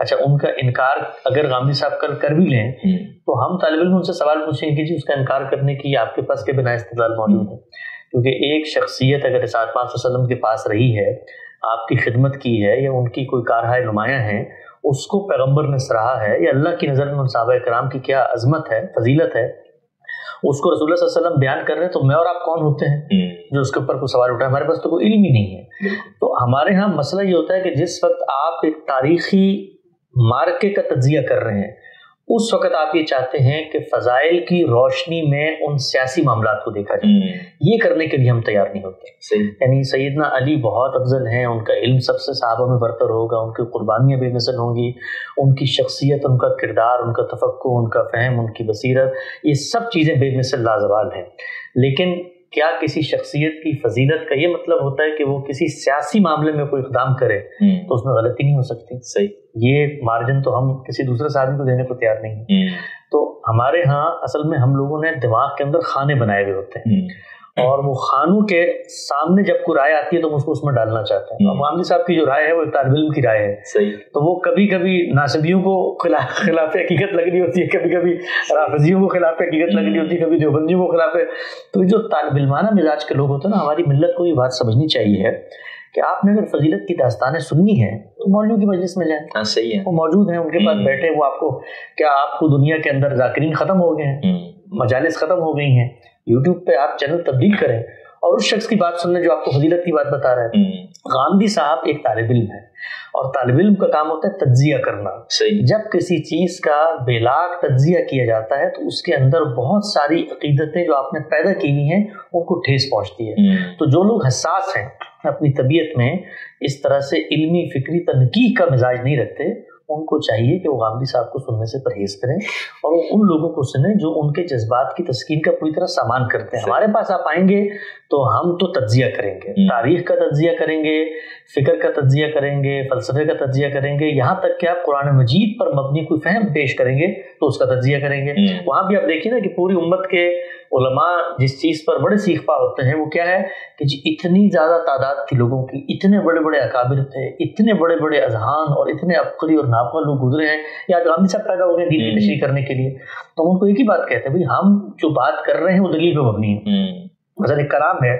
اچھا ان کا انکار اگر غامدی صاحب کر بھی لیں تو ہم طالب علم ان سے سوال پوچھیں گے کہ جی اس کا انکار کرنے کی آپ کے پاس کے بنا استدلال موجود ہے؟ کیونکہ ایک شخصیت اگر رسالت پاک صلی اللہ علیہ وسلم کے پاس رہی ہے، آپ کی خدمت کی ہے، یا ان کی کوئی کارہائے نمایاں ہے، اس کو پیغمبر نے سراہا ہے، یا اللہ کی نظر میں ان صحابہ کرام کی کیا عظمت ہے، فضیلت ہے، اس کو رسول اللہ صلی اللہ علیہ وسلم بیان کر رہے ہیں، تو میں اور آپ کون ہوتے ہیں جو اس کے اوپر کوئی سوال اٹھائے؟ ہمارے پاس تو کوئی علم ہی نہیں ہے۔ تو ہمارے ہاں مسئلہ یہ ہوتا ہے کہ جس وقت آپ ایک تاریخی مارکے کا تجزیہ کر رہے ہیں، اس وقت آپ یہ چاہتے ہیں کہ فضائل کی روشنی میں ان سیاسی معاملات کو دیکھا جائے، یہ کرنے کے لیے ہم تیار نہیں ہوتے۔ یعنی سیدنا علی بہت افضل ہیں، ان کا علم سب سے صحابہ میں برتر ہوگا، ان کی قربانیاں بے مثل ہوں گی، ان کی شخصیت، ان کا کردار، ان کا تفقہ، ان کا فہم، ان کی بصیرت، یہ سب چیزیں بے مثل لازوال ہیں۔ لیکن کیا کسی شخصیت کی فضیلت کا یہ مطلب ہوتا ہے کہ وہ کسی سیاسی معاملے میں کوئی اقدام کرے تو اس میں غلطی نہیں ہو سکتی؟ صحیح، یہ مارجن تو ہم کسی دوسرے صحابی کو دینے کو تیار نہیں ہیں۔ تو ہمارے ہاں اصل میں ہم لوگوں نے دماغ کے اندر خانے بنائے ہوئے ہوتے ہیں، اور وہ خانوں کے سامنے جب کوئی رائے آتی ہے تو ہم اس کو اس میں ڈالنا چاہتے ہیں۔ غامدی صاحب کی جو رائے ہے وہ ایک طالب علم کی رائے ہے، صحیح، تو وہ کبھی کبھی ناصبیوں کو خلاف حقیقت لگ رہی ہوتی ہے، کبھی کبھی رافضیوں کو خلاف حقیقت لگ رہی ہوتی ہے، کبھی دیوبندیوں کو خلاف ہے۔ تو جو طالب علمانہ مزاج کے لوگ ہوتے ہیں نا، ہماری ملت کو یہ بات سمجھنی چاہیے کہ آپ نے اگر فضیلت کی داستانیں سننی ہیں تو مولویوں کی مجلس میں جائیں، صحیح ہے، وہ موجود ہیں، ان کے پاس بیٹھے، وہ آپ کو، کیا آپ کو دنیا کے اندر ذاکرین ختم ہو گئے ہیں، مجالس ختم ہو گئی ہیں، یوٹیوب پہ آپ چینل تبدیل کریں اور اس شخص کی بات سن لیں جو آپ کو فضیلت کی بات بتا رہا ہے۔ غامدی صاحب ایک طالب علم ہے، اور طالب علم کا کام ہوتا ہے تجزیہ کرنا۔ جب کسی چیز کا بلاک تجزیہ کیا جاتا ہے تو اس کے اندر بہت ساری عقیدتیں جو آپ نے پیدا کی ہوئی ہیں ان کو ٹھیس پہنچتی ہے۔ تو جو لوگ حساس ہیں اپنی طبیعت میں، اس طرح سے علمی فکری تنقیح کا مزاج نہیں رکھتے، ان کو چاہیے کہ وہ غامدی صاحب کو سننے سے پرہیز کریں اور ان لوگوں کو سنیں جو ان کے جذبات کی تسکین کا پوری طرح سامان کرتے ہیں۔ ہمارے پاس آپ آئیں گے تو ہم تو تجزیہ کریں گے، تاریخ کا تجزیہ کریں گے، فکر کا تجزیہ کریں گے، فلسفے کا تجزیہ کریں گے، یہاں تک کہ آپ قرآن مجید پر مبنی کوئی فہم پیش کریں گے تو اس کا تجزیہ کریں گے۔ وہاں بھی آپ دیکھیے نا کہ پوری امت کے علماء جس چیز پر بڑے سیکھ پا ہوتے ہیں وہ کیا ہے کہ جی اتنی زیادہ تعداد تھی لوگوں کی، اتنے بڑے بڑے اکابر تھے، اتنے بڑے بڑے اذہان اور اتنے عبقری اور نابغہ لوگ گزرے ہیں، یا غامدی صاحب پیدا ہو گئے دین کی تشریح کرنے کے لیے، تو ان کو ایک ہی بات کہتے ہیں، بھائی ہم جو بات کر رہے ہیں وہ دلیل پہ مبنی ہے۔ مثلا ایک کلام ہے،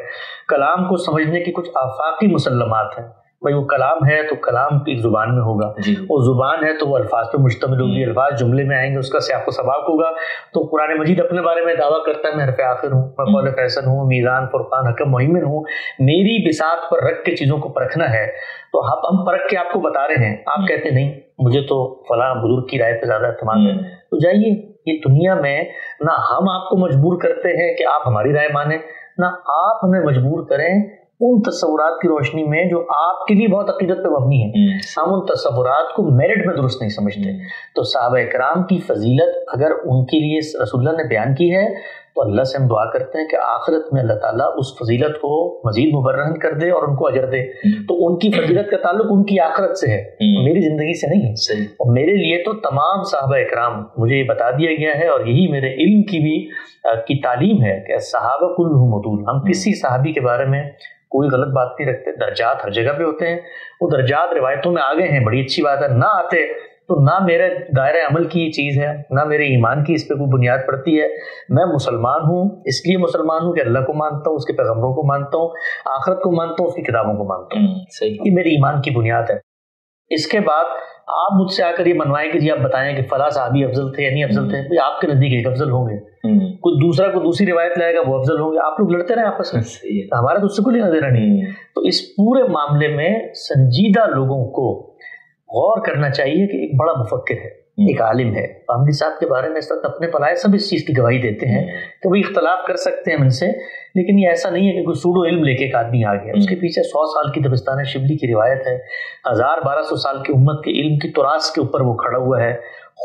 کلام کو سمجھنے کی کچھ آفاقی مسلمات ہیں، بھائی وہ کلام ہے تو کلام کی زبان میں ہوگا، وہ زبان ہے تو وہ الفاظ پہ مشتمل ہوگی، الفاظ جملے میں آئیں گے، اس کا سیاق و سباق ہوگا۔ تو قرآن مجید اپنے بارے میں دعویٰ کرتا ہے میں حرف آخر ہوں، میں قول فیصل ہوں، میزان، فرقان، حکم، مہیمن ہوں، میری بساط پر رکھ کے چیزوں کو پرکھنا ہے۔ تو ہم پرکھ کے آپ کو بتا رہے ہیں، آپ کہتے نہیں مجھے تو فلاں بزرگ کی رائے پہ زیادہ اعتماد ہے، تو جائیے، یہ دنیا میں نہ ہم آپ کو مجبور کرتے ہیں کہ آپ ہماری رائے مانیں، نہ آپ ہمیں مجبور کریں ان تصورات کی روشنی میں جو آپ کے لیے بہت عقیدت پہ مبنی ہے۔ ہم ان تصورات کو میرٹ میں درست نہیں سمجھتے۔ تو صحابہ کرام کی فضیلت اگر ان کے لیے رسول اللہ نے بیان کی ہے تو اللہ سے ہم دعا کرتے ہیں کہ آخرت میں اللہ تعالیٰ اس فضیلت کو مزید مبرہن کر دے اور ان کو اجر دے۔ تو ان کی فضیلت کا تعلق ان کی آخرت سے ہے، میری زندگی سے نہیں ہے۔ اور میرے لیے تو تمام صحابہ کرام، مجھے یہ بتا دیا گیا ہے اور یہی میرے علم کی بھی کی تعلیم ہے کہ صحابہ کلہم عدول، ہم کسی صحابی کے بارے میں کوئی غلط بات نہیں رکھتے۔ درجات ہر جگہ پہ ہوتے ہیں، وہ درجات روایتوں میں آگے ہیں، بڑی اچھی بات ہے، نہ آتے تو نہ میرے دائرہ عمل کی یہ چیز ہے، نہ میرے ایمان کی اس پہ کوئی بنیاد پڑتی ہے۔ میں مسلمان ہوں، اس لیے مسلمان ہوں کہ اللہ کو مانتا ہوں، اس کے پیغمبروں کو مانتا ہوں، آخرت کو مانتا ہوں، اس کی کتابوں کو مانتا ہوں، یہ میری ایمان کی بنیاد ہے۔ اس کے بعد آپ مجھ سے آ کر یہ منوائیں کہ جی آپ بتائیں کہ فلاں صحابی افضل تھے یا نہیں افضل تھے، بھئی آپ کے نزدیک ایک افضل ہوں گے، کوئی دوسرا کوئی دوسری روایت لائے گا وہ افضل ہوں گے، آپ لوگ لڑتے رہے آپس میں، ہمارا تو اس سے کوئی لینا دینا نہیں ہے۔ تو اس پورے معاملے میں سنجیدہ لوگوں کو غور کرنا چاہیے کہ ایک بڑا مفکر ہے، ایک عالم ہے۔ غامدی صاحب کے بارے میں اس وقت اپنے پلائے سب اس چیز کی گواہی دیتے ہیں کہ وہ اختلاف کر سکتے ہیں ان سے، لیکن یہ ایسا نہیں ہے کہ کوئی سوڈو علم لے کے ایک آدمی آ گیا، اس کے پیچھے 100 سال کی دبستان شبلی کی روایت ہے، 1200 سال کی امت کے علم کی تراث کے اوپر وہ کھڑا ہوا ہے،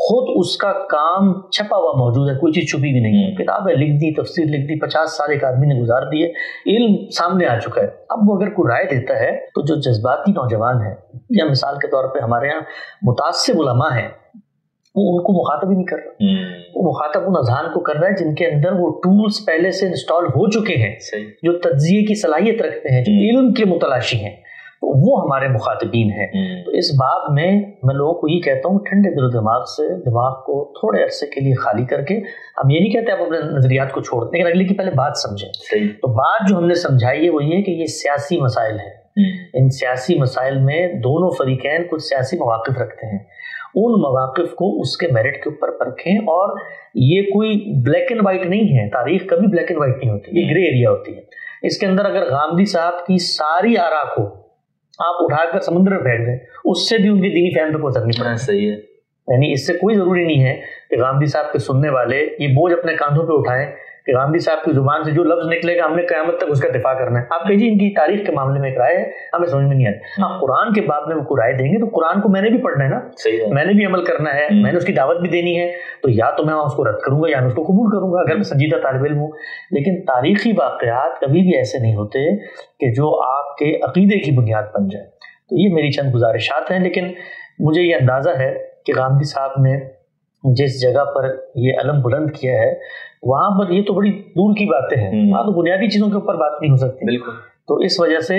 خود اس کا کام چھپا ہوا موجود ہے، کوئی چیز چھپی بھی نہیں ہے، کتابیں لکھ دی، تفسیر لکھ دی، 50 سال ایک آدمی نے گزار دیے، علم سامنے آ چکا ہے۔ اب وہ اگر کوئی رائے دیتا ہے تو جو جذباتی نوجوان ہے، یا مثال کے طور پہ ہمارے یہاں متعصب علماء ہیں، وہ ان کو مخاطب ہی نہیں کر رہا، وہ مخاطب ان اذہان کو کر رہا ہے جن کے اندر وہ ٹولز پہلے سے انسٹال ہو چکے ہیں، جو تجزیے کی صلاحیت رکھتے ہیں، جو علم کے متلاشی ہیں۔ تو وہ ہمارے مخاطبین ہیں. تو اس باب میں میں لوگوں کو یہ کہتا ہوں ٹھنڈے دل و دماغ سے دماغ کو تھوڑے عرصے کے لیے خالی کر کے, ہم یہ نہیں کہتے آپ اپنے نظریات کو چھوڑ دیں, لیکن اگلے کی پہلے بات سمجھیں. تو بات جو ہم نے سمجھائی ہے وہ یہ کہ یہ سیاسی مسائل ہیں. ان سیاسی مسائل میں دونوں فریقین کچھ سیاسی مواقف رکھتے ہیں, ان مواقف کو اس کے میرٹ کے اوپر پرکھیں. اور یہ کوئی بلیک اینڈ وائٹ نہیں ہے, تاریخ کبھی بلیک اینڈ وائٹ نہیں ہوتی, یہ گرے ایریا ہوتی ہے. اس کے اندر اگر غامدی صاحب کی ساری آراء کو آپ اٹھا کر سمندر میں پھینک دیں, اس سے بھی ان کی دینی فہم پہ کوئی اثر نہیں پڑا. صحیح ہے. یعنی اس سے کوئی ضروری نہیں ہے کہ غامدی صاحب کے سننے والے یہ بوجھ اپنے کاندھوں پہ اٹھائیں کہ غامدی صاحب کی زبان سے جو لفظ نکلے گا ہم نے قیامت تک اس کا دفاع کرنا ہے. آپ کہیے ان کی تاریخ کے معاملے میں ایک رائے ہے, ہمیں سمجھ میں نہیں آتی. ہاں قرآن کے باب میں وہ کوئی رائے دیں گے تو قرآن کو میں نے بھی پڑھنا ہے نا, میں نے بھی عمل کرنا ہے, میں نے اس کی دعوت بھی دینی ہے. تو یا تو میں اس کو رد کروں گا یا میں اس کو قبول کروں گا اگر میں سنجیدہ طالب علم ہوں. لیکن تاریخی واقعات کبھی بھی ایسے نہیں ہوتے کہ جو آپ کے عقیدے کی بنیاد بن جائے. تو یہ میری چند گزارشات ہیں, لیکن مجھے یہ اندازہ ہے کہ غامدی صاحب نے جس جگہ پر یہ علم بلند کیا ہے وہاں پر یہ تو بڑی دور کی باتیں ہیں, وہاں تو بنیادی چیزوں کے اوپر بات نہیں ہو سکتی. بالکل. تو اس وجہ سے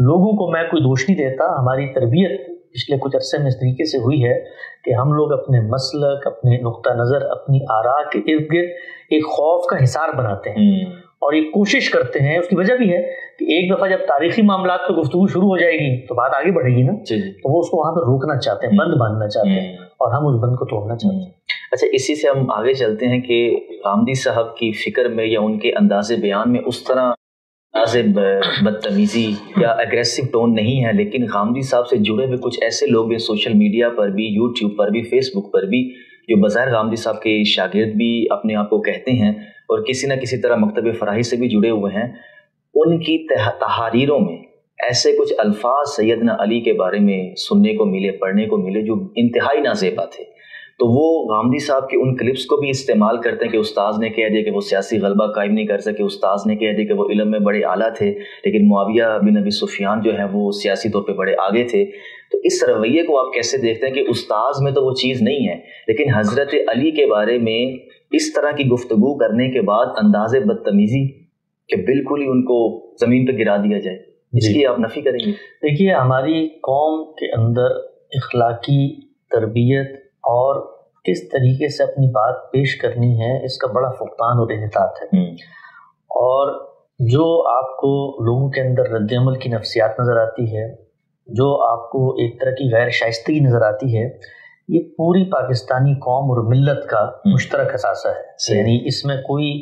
لوگوں کو میں کوئی دوش نہیں دیتا. ہماری تربیت پچھلے کچھ عرصے میں اس طریقے سے ہوئی ہے کہ ہم لوگ اپنے مسلک, اپنے نقطہ نظر, اپنی آراء کے ارد گرد ایک خوف کا حصار بناتے ہیں اور یہ کوشش کرتے ہیں. اس کی وجہ بھی ہے کہ ایک دفعہ جب تاریخی معاملات پہ گفتگو شروع ہو جائے گی تو بات آگے بڑھے گی نا, تو وہ اس کو وہاں پہ روکنا چاہتے ہیں, بند باندھنا چاہتے ہیں, اور ہم اس بند کو توڑنا چاہتے ہیں. اچھا, اسی سے ہم آگے چلتے ہیں کہ غامدی صاحب کی فکر میں یا ان کے انداز بیان میں اس طرح بدتمیزی یا اگریسو ٹون نہیں ہے, لیکن غامدی صاحب سے جڑے ہوئے کچھ ایسے لوگ بھی سوشل میڈیا پر بھی, یوٹیوب پر بھی, فیس بک پر بھی, جو بظاہر غامدی صاحب کے شاگرد بھی اپنے آپ کو کہتے ہیں اور کسی نہ کسی طرح مکتب فراہی سے بھی جڑے ہوئے ہیں. ان کی تحاریروں میں ایسے کچھ الفاظ سیدنا علی کے بارے میں سننے کو ملے, پڑھنے کو ملے, جو انتہائی نازیبا تھے. تو وہ غامدی صاحب کے ان کلپس کو بھی استعمال کرتے ہیں کہ استاذ نے کہہ دیا کہ وہ سیاسی غلبہ قائم نہیں کر سکے, استاذ نے کہہ دیا کہ وہ علم میں بڑے اعلیٰ تھے, لیکن معاویہ بن ابی سفیان جو ہے وہ سیاسی طور پہ بڑے آگے تھے. تو اس رویے کو آپ کیسے دیکھتے ہیں کہ استاذ میں تو وہ چیز نہیں ہے, لیکن حضرت علی کے بارے میں اس طرح کی گفتگو کرنے کے بعد انداز بدتمیزی کہ بالکل ہی ان کو زمین پہ گرا دیا جائے, اس کی آپ نفی کریں گے؟ دیکھیے, ہماری قوم کے اندر اخلاقی تربیت اور کس طریقے سے اپنی بات پیش کرنی ہے اس کا بڑا فقدان اور انحطاط ہے. اور جو آپ کو لوگوں کے اندر رد عمل کی نفسیات نظر آتی ہے, جو آپ کو ایک طرح کی غیر شائستگی نظر آتی ہے, یہ پوری پاکستانی قوم اور ملت کا مشترک اثاثہ ہے. یعنی اس میں کوئی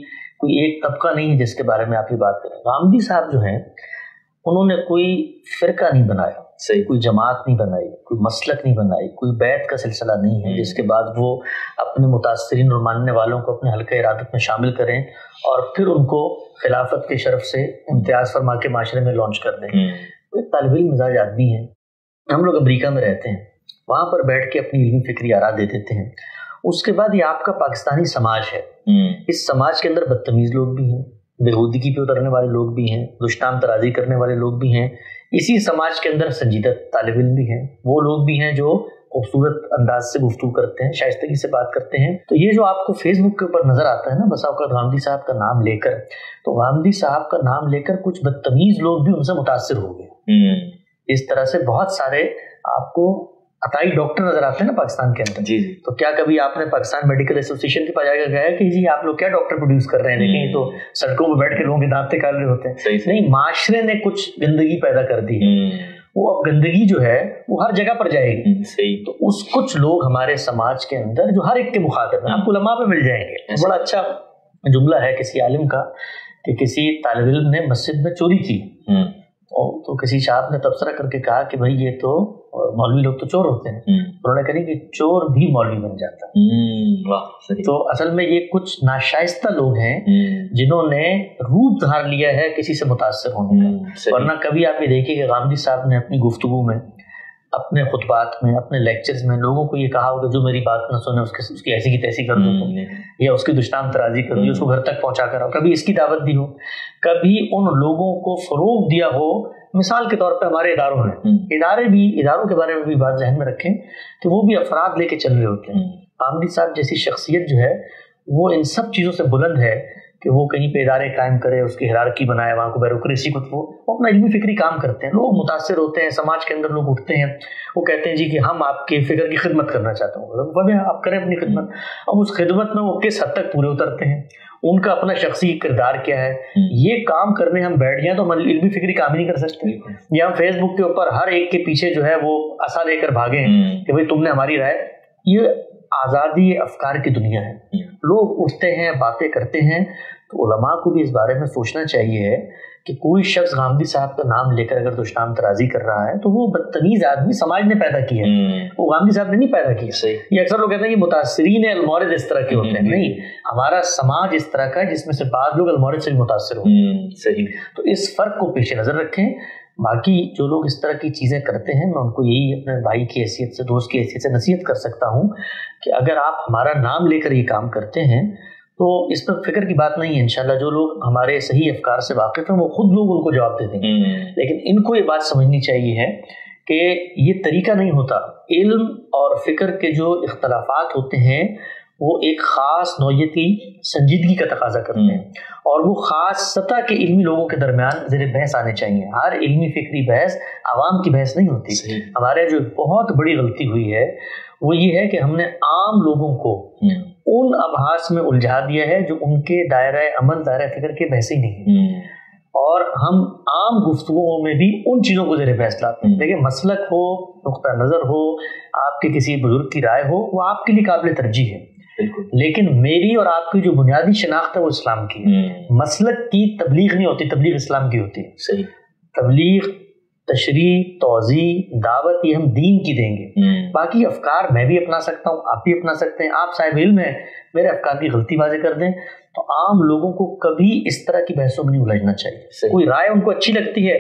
ایک طبقہ نہیں ہے جس کے بارے میں آپ یہ بات کریں. غامدی صاحب جو ہیں انہوں نے کوئی فرقہ نہیں بنایا, کوئی جماعت نہیں بنائی, کوئی مسلک نہیں بنائی, کوئی بیعت کا سلسلہ نہیں ہے جس کے بعد وہ اپنے متاثرین اور ماننے والوں کو اپنے حلقہ ارادت میں شامل کریں اور پھر ان کو خلافت کے شرف سے امتیاز فرما کے معاشرے میں لانچ کر دیں. وہ ایک طالب علم مزاج آدمی ہے. ہم لوگ امریکہ میں رہتے ہیں, وہاں پر بیٹھ کے اپنی علمی فکری آراء دے دیتے ہیں. اس کے بعد یہ آپ کا پاکستانی سماج ہے. اس سماج کے اندر بدتمیز لوگ بھی ہیں, بےہودگی پہ اترنے والے لوگ بھی ہیں, دشنام ترازی کرنے والے لوگ بھی ہیں. اسی سماج کے اندر سنجیدہ طالب علم بھی ہیں, وہ لوگ بھی ہیں جو خوبصورت انداز سے گفتگو کرتے ہیں, شائستگی سے بات کرتے ہیں. تو یہ جو آپ کو فیس بک کے اوپر نظر آتا ہے نا بسا اوقات غامدی صاحب کا نام لے کر, تو غامدی صاحب کا نام لے کر کچھ بدتمیز لوگ بھی ان سے متاثر ہو گئے. اس طرح سے بہت سارے آپ کو عطائی ڈاکٹر نظر آتے ہیں نا پاکستان کے اندر. جی. تو کیا کبھی آپ نے پاکستان میڈیکل ایسوسی ایشن کے پاس جا کر گیا کہ جی آپ لوگ کیا ڈاکٹر پروڈیوس کر رہے ہیں, دیکھیں یہ تو سڑکوں پہ بیٹھ کے لوگوں کے دانت نکال رہے ہوتے ہیں. نہیں, معاشرے نے کچھ گندگی پیدا کر دی ہے, وہ اب گندگی جو ہے وہ ہر جگہ پر جائے گی. تو اس کچھ لوگ ہمارے سماج کے اندر جو ہر ایک کے مخاطب ہیں, آپ کو علماء پہ مل جائیں گے. بڑا اچھا جملہ ہے کسی عالم کا کہ کسی طالب علم نے مسجد میں چوری کی, تو کسی صاحب نے تبصرہ کر کے کہا کہ بھائی یہ تو مولوی لوگ تو چور ہوتے ہیں. انہوں نے کہا کہ چور بھی مولوی بن جاتا ہے. تو اصل میں یہ کچھ ناشائستہ لوگ ہیں جنہوں نے روپ دھار لیا ہے کسی سے متاثر ہونے کا. ورنہ کبھی آپ یہ دیکھیے کہ غامدی صاحب نے اپنی گفتگو میں, اپنے خطبات میں, اپنے لیکچرز میں لوگوں کو یہ کہا ہوگا جو میری بات نہ سنے اس کی ایسی کی تیسی کر دو, یا اس کی دشنام ترازی کرو, یا اس کو گھر تک پہنچا کر آؤ. کبھی اس کی دعوت دی ہو, کبھی ان لوگوں کو فروغ دیا ہو. مثال کے طور پہ ہمارے اداروں ہیں, اداروں کے بارے میں بھی بات ذہن میں رکھیں کہ وہ بھی افراد لے کے چل رہے ہوتے ہیں. غامدی صاحب جیسی شخصیت جو ہے وہ ان سب چیزوں سے بلند ہے کہ وہ کہیں پہ ادارے قائم کرے, اس کی ہیرارکی بنائے, وہاں کو بیوروکریسی کو, وہ اپنا علمی فکری کام کرتے ہیں. لوگ متاثر ہوتے ہیں, سماج کے اندر لوگ اٹھتے ہیں, وہ کہتے ہیں جی کہ ہم آپ کے فکر کی خدمت کرنا چاہتے ہیں, آپ کریں اپنی خدمت. اب اس خدمت میں وہ کس حد تک پورے اترتے ہیں, ان کا اپنا شخصی کردار کیا ہے, یہ کام کرنے ہم بیٹھ جائیں تو ہم علمی فکری کام ہی نہیں کر سکتے. یا ہم فیس بک کے اوپر ہر ایک کے پیچھے جو ہے وہ عصا لے کر بھاگیں کہ بھائی تم نے ہماری رائے. یہ آزادی افکار کی دنیا ہے, لوگ اٹھتے ہیں, باتیں کرتے ہیں. تو علماء کو بھی اس بارے میں سوچنا چاہیے کہ کوئی شخص غامدی صاحب کا نام لے کر اگر دشنام ترازی کر رہا ہے تو وہ بدتمیز آدمی سماج نے پیدا کیا ہے, وہ غامدی صاحب نے نہیں پیدا کیا. یہ اکثر لوگ کہتے ہیں کہ متاثرین المورد اس طرح کے ہوتے ہیں. نہیں, ہمارا سماج اس طرح کا ہے جس میں سے بعض لوگ المورد سے بھی متاثر ہوتے ہیں. صحیح. تو اس فرق کو پیش نظر رکھیں. باقی جو لوگ اس طرح کی چیزیں کرتے ہیں, میں ان کو یہی اپنے بھائی کی حیثیت سے, دوست کی حیثیت سے نصیحت کر سکتا ہوں کہ اگر آپ ہمارا نام لے کر یہ کام کرتے ہیں تو اس پر فکر کی بات نہیں ہے. انشاءاللہ جو لوگ ہمارے صحیح افکار سے واقف ہیں وہ خود لوگ ان کو جواب دے دیں گے. لیکن ان کو یہ بات سمجھنی چاہیے ہے کہ یہ طریقہ نہیں ہوتا. علم اور فکر کے جو اختلافات ہوتے ہیں وہ ایک خاص نوعیتی سنجیدگی کا تقاضا کرتے ہیں, اور وہ خاص سطح کے علمی لوگوں کے درمیان زیر بحث آنے چاہیے. ہر علمی فکری بحث عوام کی بحث نہیں ہوتی. ہمارے جو بہت بڑی غلطی ہوئی ہے وہ یہ ہے کہ ہم نے عام لوگوں کو ان ابحاث میں الجھا دیا ہے جو ان کے دائرہ عمل, دائرہ فکر کے بحث ہی نہیں, اور ہم عام گفتگوؤں میں بھی ان چیزوں کو زیر بحث لاتے ہیں. دیکھیں, مسلک ہو, نقطہ نظر ہو, آپ کے کسی بزرگ کی رائے ہو, وہ آپ کے لیے قابل ترجیح ہے. لیکن میری اور آپ کی جو بنیادی شناخت ہے وہ اسلام کی ہے. مسلک کی تبلیغ نہیں ہوتی, تبلیغ اسلام کی ہوتی ہے. صحیح. تبلیغ, تشریح, توضیح, دعوت یہ ہم دین کی دیں گے. باقی افکار میں بھی اپنا سکتا ہوں, آپ بھی اپنا سکتے ہیں. آپ صاحب علم ہیں, میرے افکار کی غلطی واضح کر دیں. تو عام لوگوں کو کبھی اس طرح کی بحثوں میں نہیں الجھنا چاہیے. کوئی رائے ان کو اچھی لگتی ہے,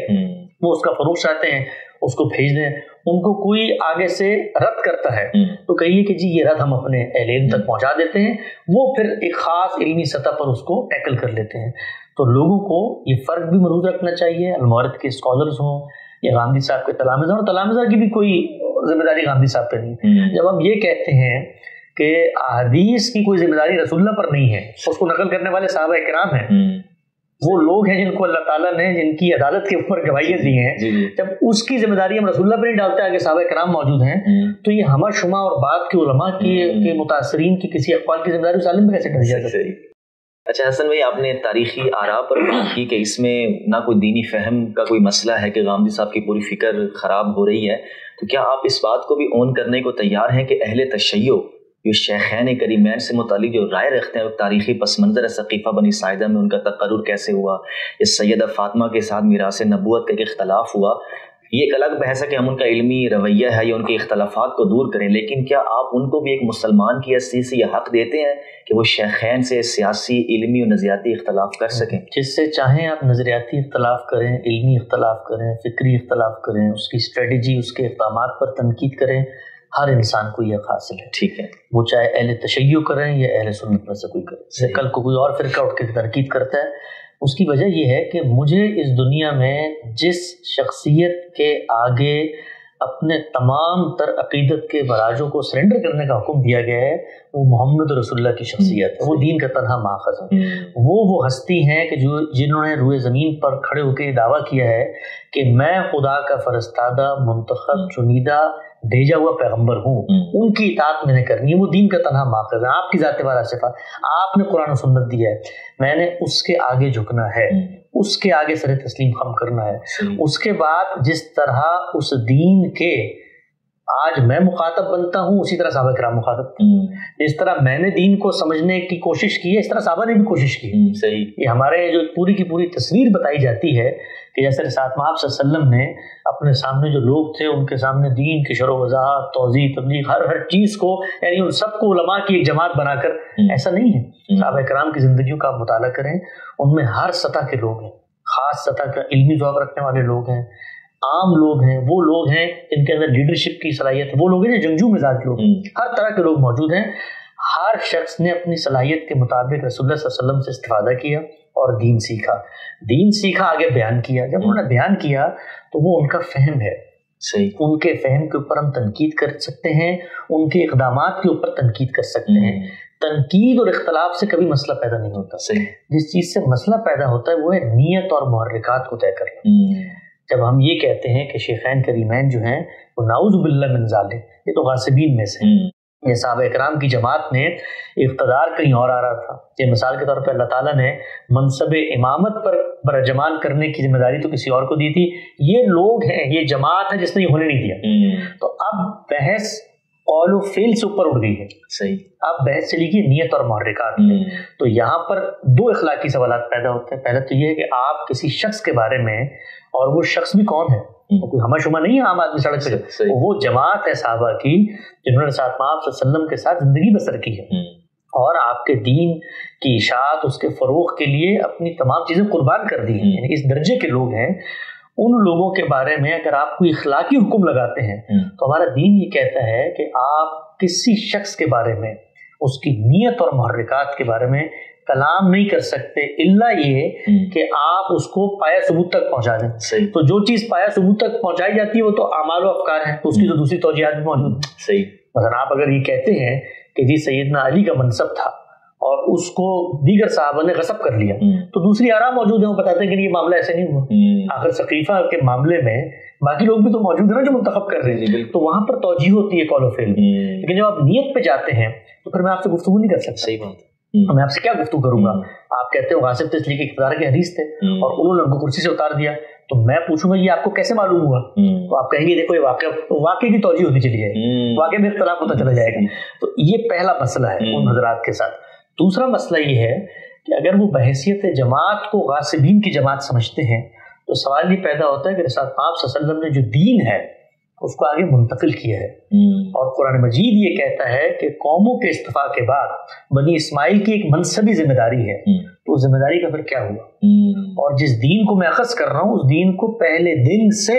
وہ اس کا فروغ چاہتے ہیں, اس کو بھیج دیں. ان کو کوئی آگے سے رد کرتا ہے تو کہیے کہ جی یہ رد ہم اپنے اہل علم تک پہنچا دیتے ہیں, وہ پھر ایک خاص علمی سطح پر اس کو ٹیکل کر لیتے ہیں. تو لوگوں کو یہ فرق بھی محفوظ رکھنا چاہیے. المورد کے اسکالرز ہوں یا غامدی صاحب کے تلامذہ, اور تلامذہ کی بھی کوئی ذمہ داری غامدی صاحب پہ نہیں. جب ہم یہ کہتے ہیں کہ احادیث کی کوئی ذمہ داری رسول اللہ پر نہیں ہے, اس کو نقل کرنے والے صحابہ کرام ہیں, وہ لوگ ہیں جن کو اللہ تعالیٰ نے جن کی عدالت کے اوپر گواہیاں دی ہیں, جب اس کی ذمہ داری ہم رسول اللہ پہ نہیں ڈالتے, آگے صحابہ کرام موجود ہیں, تو یہ ہمہ شمہ اور بعد کے علماء کے متاثرین کی کسی اقوال کی ذمہ داری اس عالم پہ کیسے ڈال جا سکتی ہے؟ اچھا حسن بھائی, آپ نے تاریخی آراء پر بات کی کہ اس میں نہ کوئی دینی فہم کا کوئی مسئلہ ہے کہ غامدی صاحب کی پوری فکر خراب ہو رہی ہے, تو کیا آپ اس بات کو بھی اون کرنے کو تیار ہیں کہ اہل تشیع جو شیخین کریمین سے متعلق جو رائے رکھتے ہیں, تاریخی پس منظر ثقیفہ بنی ساعدہ میں ان کا تقرر کیسے ہوا, یا سیدہ فاطمہ کے ساتھ میراث نبوت کا ایک اختلاف ہوا, یہ ایک الگ بحث ہے کہ ہم ان کا علمی رویہ ہے یا ان کے اختلافات کو دور کریں, لیکن کیا آپ ان کو بھی ایک مسلمان کی حیثیت سے یہ حق دیتے ہیں کہ وہ شیخین سے سیاسی, علمی اور نظریاتی اختلاف کر سکیں؟ جس سے چاہیں آپ نظریاتی اختلاف کریں, علمی اختلاف کریں, فکری اختلاف کریں, اس کی اسٹریٹجی, اس کے اقدامات پر تنقید کریں, ہر انسان کو یہ حاصل ہے. ٹھیک ہے, وہ چاہے اہل تشیع کریں یا اہل سنت میں سے کوئی کرے. کل کو کوئی اور فرقہ اٹھ کے تنقید کرتا ہے, اس کی وجہ یہ ہے کہ مجھے اس دنیا میں جس شخصیت کے آگے اپنے تمام تر عقیدت کے براجوں کو سرنڈر کرنے کا حکم دیا گیا ہے وہ محمد رسول اللہ کی شخصیت ہے. وہ دین کا تنہا ماخذ ہے. وہ ہستی ہیں کہ جنہوں نے روئے زمین پر کھڑے ہو کے یہ دعویٰ کیا ہے کہ میں خدا کا فرستادہ, منتخب, چنیدہ, بھیجا ہوا پیغمبر ہوں. ان کی اطاعت میں نے کرنی ہے. وہ دین کا تنہا ماخذ ہے. آپ کی ذات والا صفات, آپ نے قرآن و سنت دیا ہے, میں نے اس کے آگے جھکنا ہے, اس کے آگے سر تسلیم خم کرنا ہے. اس کے بعد جس طرح اس دین کے آج میں مخاطب بنتا ہوں اسی طرح صحابہ کرام مخاطب تھے. جس طرح میں نے دین کو سمجھنے کی کوشش کی ہے اس طرح صحابہ نے بھی کوشش کی. صحیح. یہ ہمارے جو پوری کی پوری تصویر بتائی جاتی ہے کہ جیسے ساتھ آپ صلی اللہ علیہ وسلم نے اپنے سامنے جو لوگ تھے ان کے سامنے دین کی شرح و وضاحت, توضیح, تبلیغ, ہر چیز کو, یعنی ان سب کو علماء کی ایک جماعت بنا کر, ایسا نہیں ہے. صحابہ کرام کی زندگیوں کا آپ مطالعہ کریں, ان میں ہر سطح کے لوگ ہیں, خاص سطح کا علمی ذوق رکھنے والے لوگ ہیں, عام لوگ ہیں, وہ لوگ ہیں جن کے اندر لیڈرشپ کی صلاحیت, وہ لوگ ہیں جنگجو مزاج لوگ, ہر طرح کے لوگ موجود ہیں. ہر شخص نے اپنی صلاحیت کے مطابق رسول اللہ صلی اللہ علیہ وسلم سے استفادہ کیا اور دین سیکھا, آگے بیان کیا. جب انہوں نے بیان کیا تو وہ ان کا فہم ہے, صحیح. ان کے فہم کے اوپر ہم تنقید کر سکتے ہیں, ان کے اقدامات کے اوپر تنقید کر سکتے ہیں. تنقید اور اختلاف سے کبھی مسئلہ پیدا نہیں ہوتا. صحیح. جس چیز سے مسئلہ پیدا ہوتا ہے وہ ہے نیت اور محرکات کو طے کرنا. جب ہم یہ کہتے ہیں کہ شیخین کریمین جو ہیں وہ نعوذ باللہ من ذالک, یہ تو غاصبین میں سے ہیں. یہ صحابہ اکرام کی جماعت میں اقتدار کہیں اور آ رہا تھا. یہ مثال کے طور پہ اللہ تعالیٰ نے منصب امامت پر برجمان کرنے کی ذمہ داری تو کسی اور کو دی تھی. یہ لوگ ہیں, یہ جماعت ہے جس نے یہ ہونے نہیں دیا. تو اب بحث قول و فعل سے اوپر اٹھ گئی ہے. صحیح. اب بحث چلی گئی نیت اور محرکات میں. تو یہاں پر دو اخلاقی سوالات پیدا ہوتے ہیں. پہلا تو یہ ہے کہ آپ کسی شخص کے بارے میں, اور وہ شخص بھی کون ہے, کوئی ہمہ شمہ نہیں ہے عام آدمی سڑک پہ, وہ جماعت ہے صحابہ کی جنہوں نے ساتھ آپ صلی اللہ علیہ وسلم کے ساتھ زندگی بسر کی ہے, اور آپ کے دین کی اشاعت, اس کے فروغ کے لیے اپنی تمام چیزیں قربان کر دی ہیں. یعنی اس درجے کے لوگ ہیں. ان لوگوں کے بارے میں اگر آپ کوئی اخلاقی حکم لگاتے ہیں تو ہمارا دین یہ کہتا ہے کہ آپ کسی شخص کے بارے میں, اس کی نیت اور محرکات کے بارے میں کلام نہیں کر سکتے الا یہ کہ آپ اس کو پایا ثبوت تک پہنچا دیں. تو جو چیز پایا ثبوت تک پہنچائی جاتی ہے وہ تو اعمال و افکار ہیں, تو اس کی تو دوسری توجیہات بھی موجود ہیں. صحیح. مثلا آپ اگر یہ کہتے ہیں کہ جی سیدنا علی کا منصب تھا اور اس کو دیگر صحابہ نے غصب کر لیا, تو دوسری آراء موجود ہیں, وہ بتاتے ہیں کہ یہ معاملہ ایسے نہیں ہوا. آخر ثقیفہ کے معاملے میں باقی لوگ بھی تو موجود ہیں نا جو منتخب کر رہے ہیں, تو وہاں پر توجیہ ہوتی ہے قول و فعل. لیکن جب آپ نیت پہ جاتے ہیں تو پھر میں آپ سے گفتگو نہیں کر سکتا. صحیح بات. میں آپ سے کیا گفتگو کروں گا؟ آپ کہتے ہو غاصب تھے اس لیے کہ اقتدار کے حریص تھے اور انہوں نے ان کو کرسی سے اتار دیا, تو میں پوچھوں گا یہ آپ کو کیسے معلوم ہوا؟ تو آپ کہیں گے دیکھو یہ واقعے کی توجیہ ہوتی چلی جائے گی, واقعے میں اختلاف ہوتا چلا جائے گا. تو یہ پہلا مسئلہ ہے ان حضرات کے ساتھ. دوسرا مسئلہ یہ ہے کہ اگر وہ بحیثیت جماعت کو غاصبین کی جماعت سمجھتے ہیں تو سوال یہ پیدا ہوتا ہے کہ رسول پاک صلی اللہ علیہ وسلم نے جو دین ہے اس کو آگے منتقل کیا ہے, اور قرآن مجید یہ کہتا ہے کہ قوموں کے استفاء کے بعد بنی اسماعیل کی ایک منصبی ذمہ داری ہے, تو اس ذمہ داری کا پھر کیا ہوا؟ اور جس دین کو میں اخذ کر رہا ہوں اس دین کو پہلے دن سے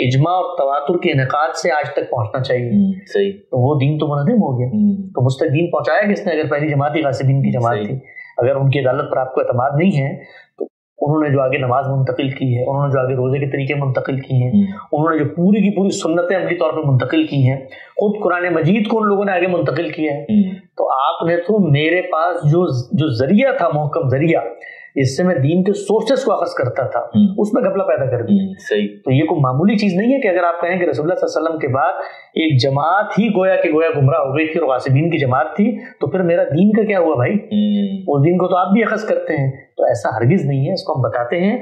اجماع اور تواتر کے انعقاد سے آج تک پہنچنا چاہیے. صحیح. تو وہ دین تو منہدم ہو گیا, تو مجھ تک دین پہنچایا کس نے؟ اگر پہلی جماعت ہی غاصبین کی جماعت تھی. اگر ان کی عدالت پر آپ کو اعتماد نہیں ہے تو انہوں نے جو آگے نماز منتقل کی ہے, انہوں نے جو آگے روزے کے طریقے منتقل کی ہیں, انہوں نے جو پوری کی پوری سنتیں عملی طور پہ منتقل کی ہیں, خود قرآن مجید کو ان لوگوں نے آگے منتقل کیا ہے. تو آپ نے تو میرے پاس جو ذریعہ تھا, محکم ذریعہ جس سے میں دین کے سورسز کو اخذ کرتا تھا, اس میں گھپلا پیدا کر دیا. صحیح. تو یہ کوئی معمولی چیز نہیں ہے کہ اگر آپ کہیں کہ رسول اللہ صلی اللہ علیہ وسلم کے بعد ایک جماعت ہی گویا گمراہ ہو گئی تھی اور غاصبین کی جماعت تھی, تو پھر میرا دین کا کیا ہوا بھائی؟ اس دین کو تو آپ بھی اخذ کرتے ہیں. تو ایسا ہرگز نہیں ہے. اس کو ہم بتاتے ہیں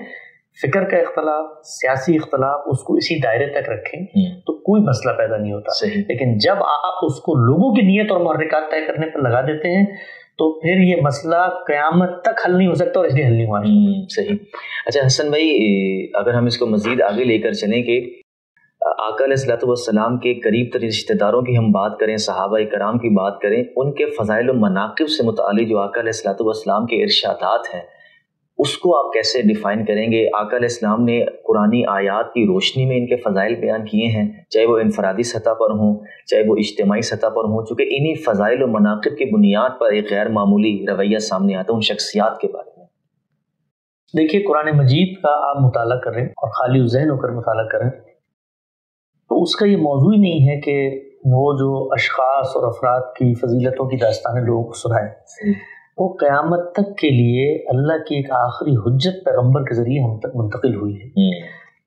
فکر کا اختلاف, سیاسی اختلاف, اس کو اسی دائرے تک رکھیں تو کوئی مسئلہ پیدا نہیں ہوتا. لیکن جب آپ اس کو لوگوں کی نیت اور محرکات طے کرنے پر لگا دیتے ہیں تو پھر یہ مسئلہ قیامت تک حل نہیں ہو سکتا, اور اس لیے حل نہیں ہوا. صحیح. اچھا حسن بھائی, اگر ہم اس کو مزید آگے لے کر چلیں کہ آقا علیہ الصلوۃ والسلام کے قریب ترین رشتہ داروں کی ہم بات کریں, صحابہ کرام کی بات کریں, ان کے فضائل و مناقب سے متعلق جو آقا علیہ الصلوۃ والسلام کے ارشادات ہیں اس کو آپ کیسے ڈیفائن کریں گے؟ آقا علیہ السلام نے قرآنی آیات کی روشنی میں ان کے فضائل بیان کیے ہیں, چاہے وہ انفرادی سطح پر ہوں چاہے وہ اجتماعی سطح پر ہوں, چونکہ انہی فضائل و مناقب کی بنیاد پر ایک غیر معمولی رویہ سامنے آتا ہے ان شخصیات کے بارے میں. دیکھیے قرآن مجید کا آپ مطالعہ کریں اور خالی ذہن ہو کر مطالعہ کریں تو اس کا یہ موضوع ہی نہیں ہے کہ وہ جو اشخاص اور افراد کی فضیلتوں کی داستانیں لوگوں کو سنائیں. وہ قیامت تک کے لیے اللہ کی ایک آخری حجت پیغمبر کے ذریعے ہم تک منتقل ہوئی ہے.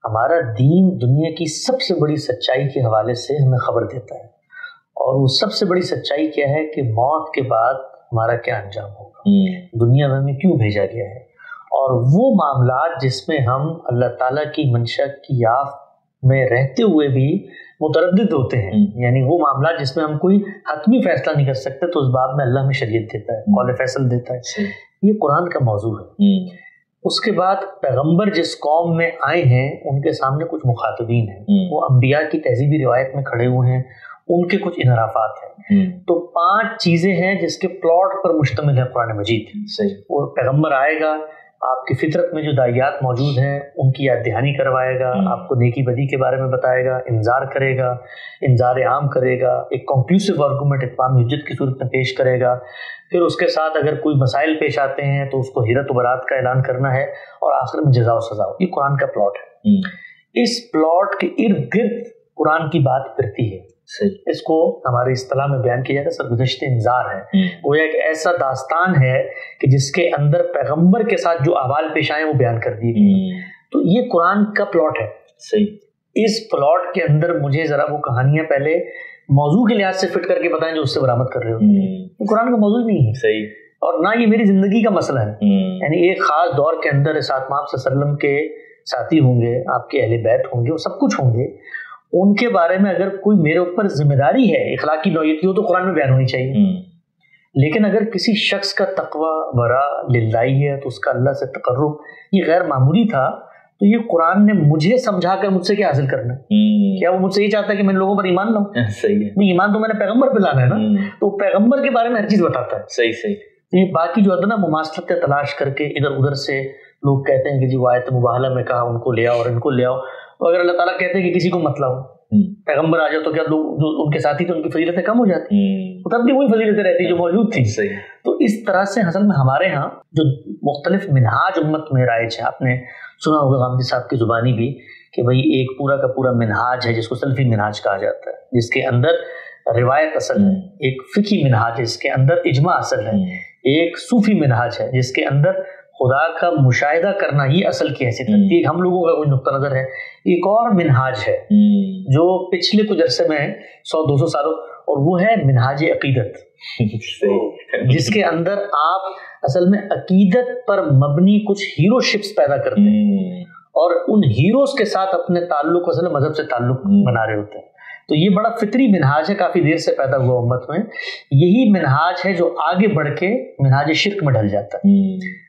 ہمارا دین دنیا کی سب سے بڑی سچائی کے حوالے سے ہمیں خبر دیتا ہے, اور وہ سب سے بڑی سچائی کیا ہے کہ موت کے بعد ہمارا کیا انجام ہوگا, دنیا میں ہمیں کیوں بھیجا گیا ہے, اور وہ معاملات جس میں ہم اللہ تعالیٰ کی منشا کی یافت میں رہتے ہوئے بھی متردد ہوتے ہیں, یعنی وہ معاملات جس میں ہم کوئی حتمی فیصلہ نہیں کر سکتے, تو اس باب میں اللہ ہمیں شریعت دیتا ہے, قول فیصل دیتا ہے. یہ قرآن کا موضوع ہے. اس کے بعد پیغمبر جس قوم میں آئے ہیں ان کے سامنے کچھ مخاطبین ہیں, وہ انبیاء کی تہذیبی روایت میں کھڑے ہوئے ہیں, ان کے کچھ انحرافات ہیں. تو 5 چیزیں ہیں جس کے پلاٹ پر مشتمل ہے قرآن مجید. وہ پیغمبر آئے گا, آپ کی فطرت میں جو داعیات موجود ہیں ان کی یاد دہانی کروائے گا, آپ کو نیکی بدی کے بارے میں بتائے گا, انذار کرے گا, انذار عام کرے گا, ایک کنکلوسیو آرگومنٹ اتمام حجت کی صورت میں پیش کرے گا. پھر اس کے ساتھ اگر کوئی مسائل پیش آتے ہیں تو اس کو ہجرت و برات کا اعلان کرنا ہے, اور آخر میں جزا و سزا. یہ قرآن کا پلاٹ ہے. اس پلاٹ کے ارد گرد قرآن کی بات پھرتی ہے. اس کو ہمارے اصطلاح میں بیان کیا جاتا ہے سرگزشت انذار ہے. وہ ایک ایسا داستان ہے کہ جس کے اندر پیغمبر کے ساتھ جو احوال پیش آئے وہ بیان کر دیے گئے. تو یہ قرآن کا پلاٹ ہے. اس پلاٹ کے اندر مجھے ذرا وہ کہانیاں پہلے موضوع کے لحاظ سے فٹ کر کے بتائیں جو اس سے برآمد کر رہے ہوتے ہیں. یہ قرآن کا موضوع نہیں ہے اور نہ یہ میری زندگی کا مسئلہ ہے. یعنی ایک خاص دور کے اندر ساتھ آپ صلی اللہ علیہ وسلم کے ساتھی ہوں گے, آپ کے اہل بیت ہوں گے, وہ سب کچھ ہوں گے. ان کے بارے میں اگر کوئی میرے اوپر ذمہ داری ہے اخلاقی نوعیت کی, وہ تو قرآن میں بیان ہونی چاہیے. لیکن اگر کسی شخص کا تقوی ورا للہی ہے تو اس کا اللہ سے تقرب یہ غیر معمولی تھا, تو یہ قرآن نے مجھے سمجھا کر مجھ سے کیا حاصل کرنا ہے؟ کیا وہ مجھ سے یہ چاہتا ہے کہ میں لوگوں پر ایمان لاؤں؟ نہیں, ایمان تو میں نے پیغمبر پہ لانا ہے نا, تو پیغمبر کے بارے میں ہر چیز بتاتا ہے. یہ باقی جو ادنا مماثلتیں تلاش کر کے ادھر ادھر سے لوگ کہتے ہیں کہ جی وہ آیت مباہلہ میں کہا ان کو لے آؤ اور ان کو لے آؤ, تو اگر اللہ تعالیٰ کہتے ہیں کہ کسی کو مت لاؤ, پیغمبر آ جاؤ, تو کیا لوگ جو ان کے ساتھی تھے ان کی فضیلتیں کم ہو جاتی؟ تب بھی وہی فضیلتیں رہتی جو موجود تھیں. تو اس طرح سے اصل میں ہمارے ہاں جو مختلف منہاج امت میں رائج ہے, آپ نے سنا ہوگا غامدی صاحب کی زبانی بھی کہ بھئی ایک پورا کا پورا منہاج ہے جس کو سلفی منہاج کہا جاتا ہے, جس کے اندر روایت اصل ہے. ایک فقہی منہاج ہے جس کے اندر اجماع اصل ہے. ایک صوفی منہاج ہے جس کے اندر خدا کا مشاہدہ کرنا یہ اصل کی حیثیت رکھتی ہے, ہم لوگوں کا کوئی نقطہ نظر ہے. ایک اور منہاج ہے جو پچھلے کچھ عرصے میں 100-200 سالوں, اور وہ ہے منہاج عقیدت, جس کے اندر آپ اصل میں عقیدت پر مبنی کچھ ہیرو شپس پیدا کرتے ہیں اور ان ہیروز کے ساتھ اپنے تعلق اصل مذہب سے تعلق بنا رہے ہوتے ہیں. تو یہ بڑا فطری منہاج ہے, کافی دیر سے پیدا ہوا امت میں. یہی منہاج ہے جو آگے بڑھ کے منہاج شرک میں ڈھل جاتا ہے,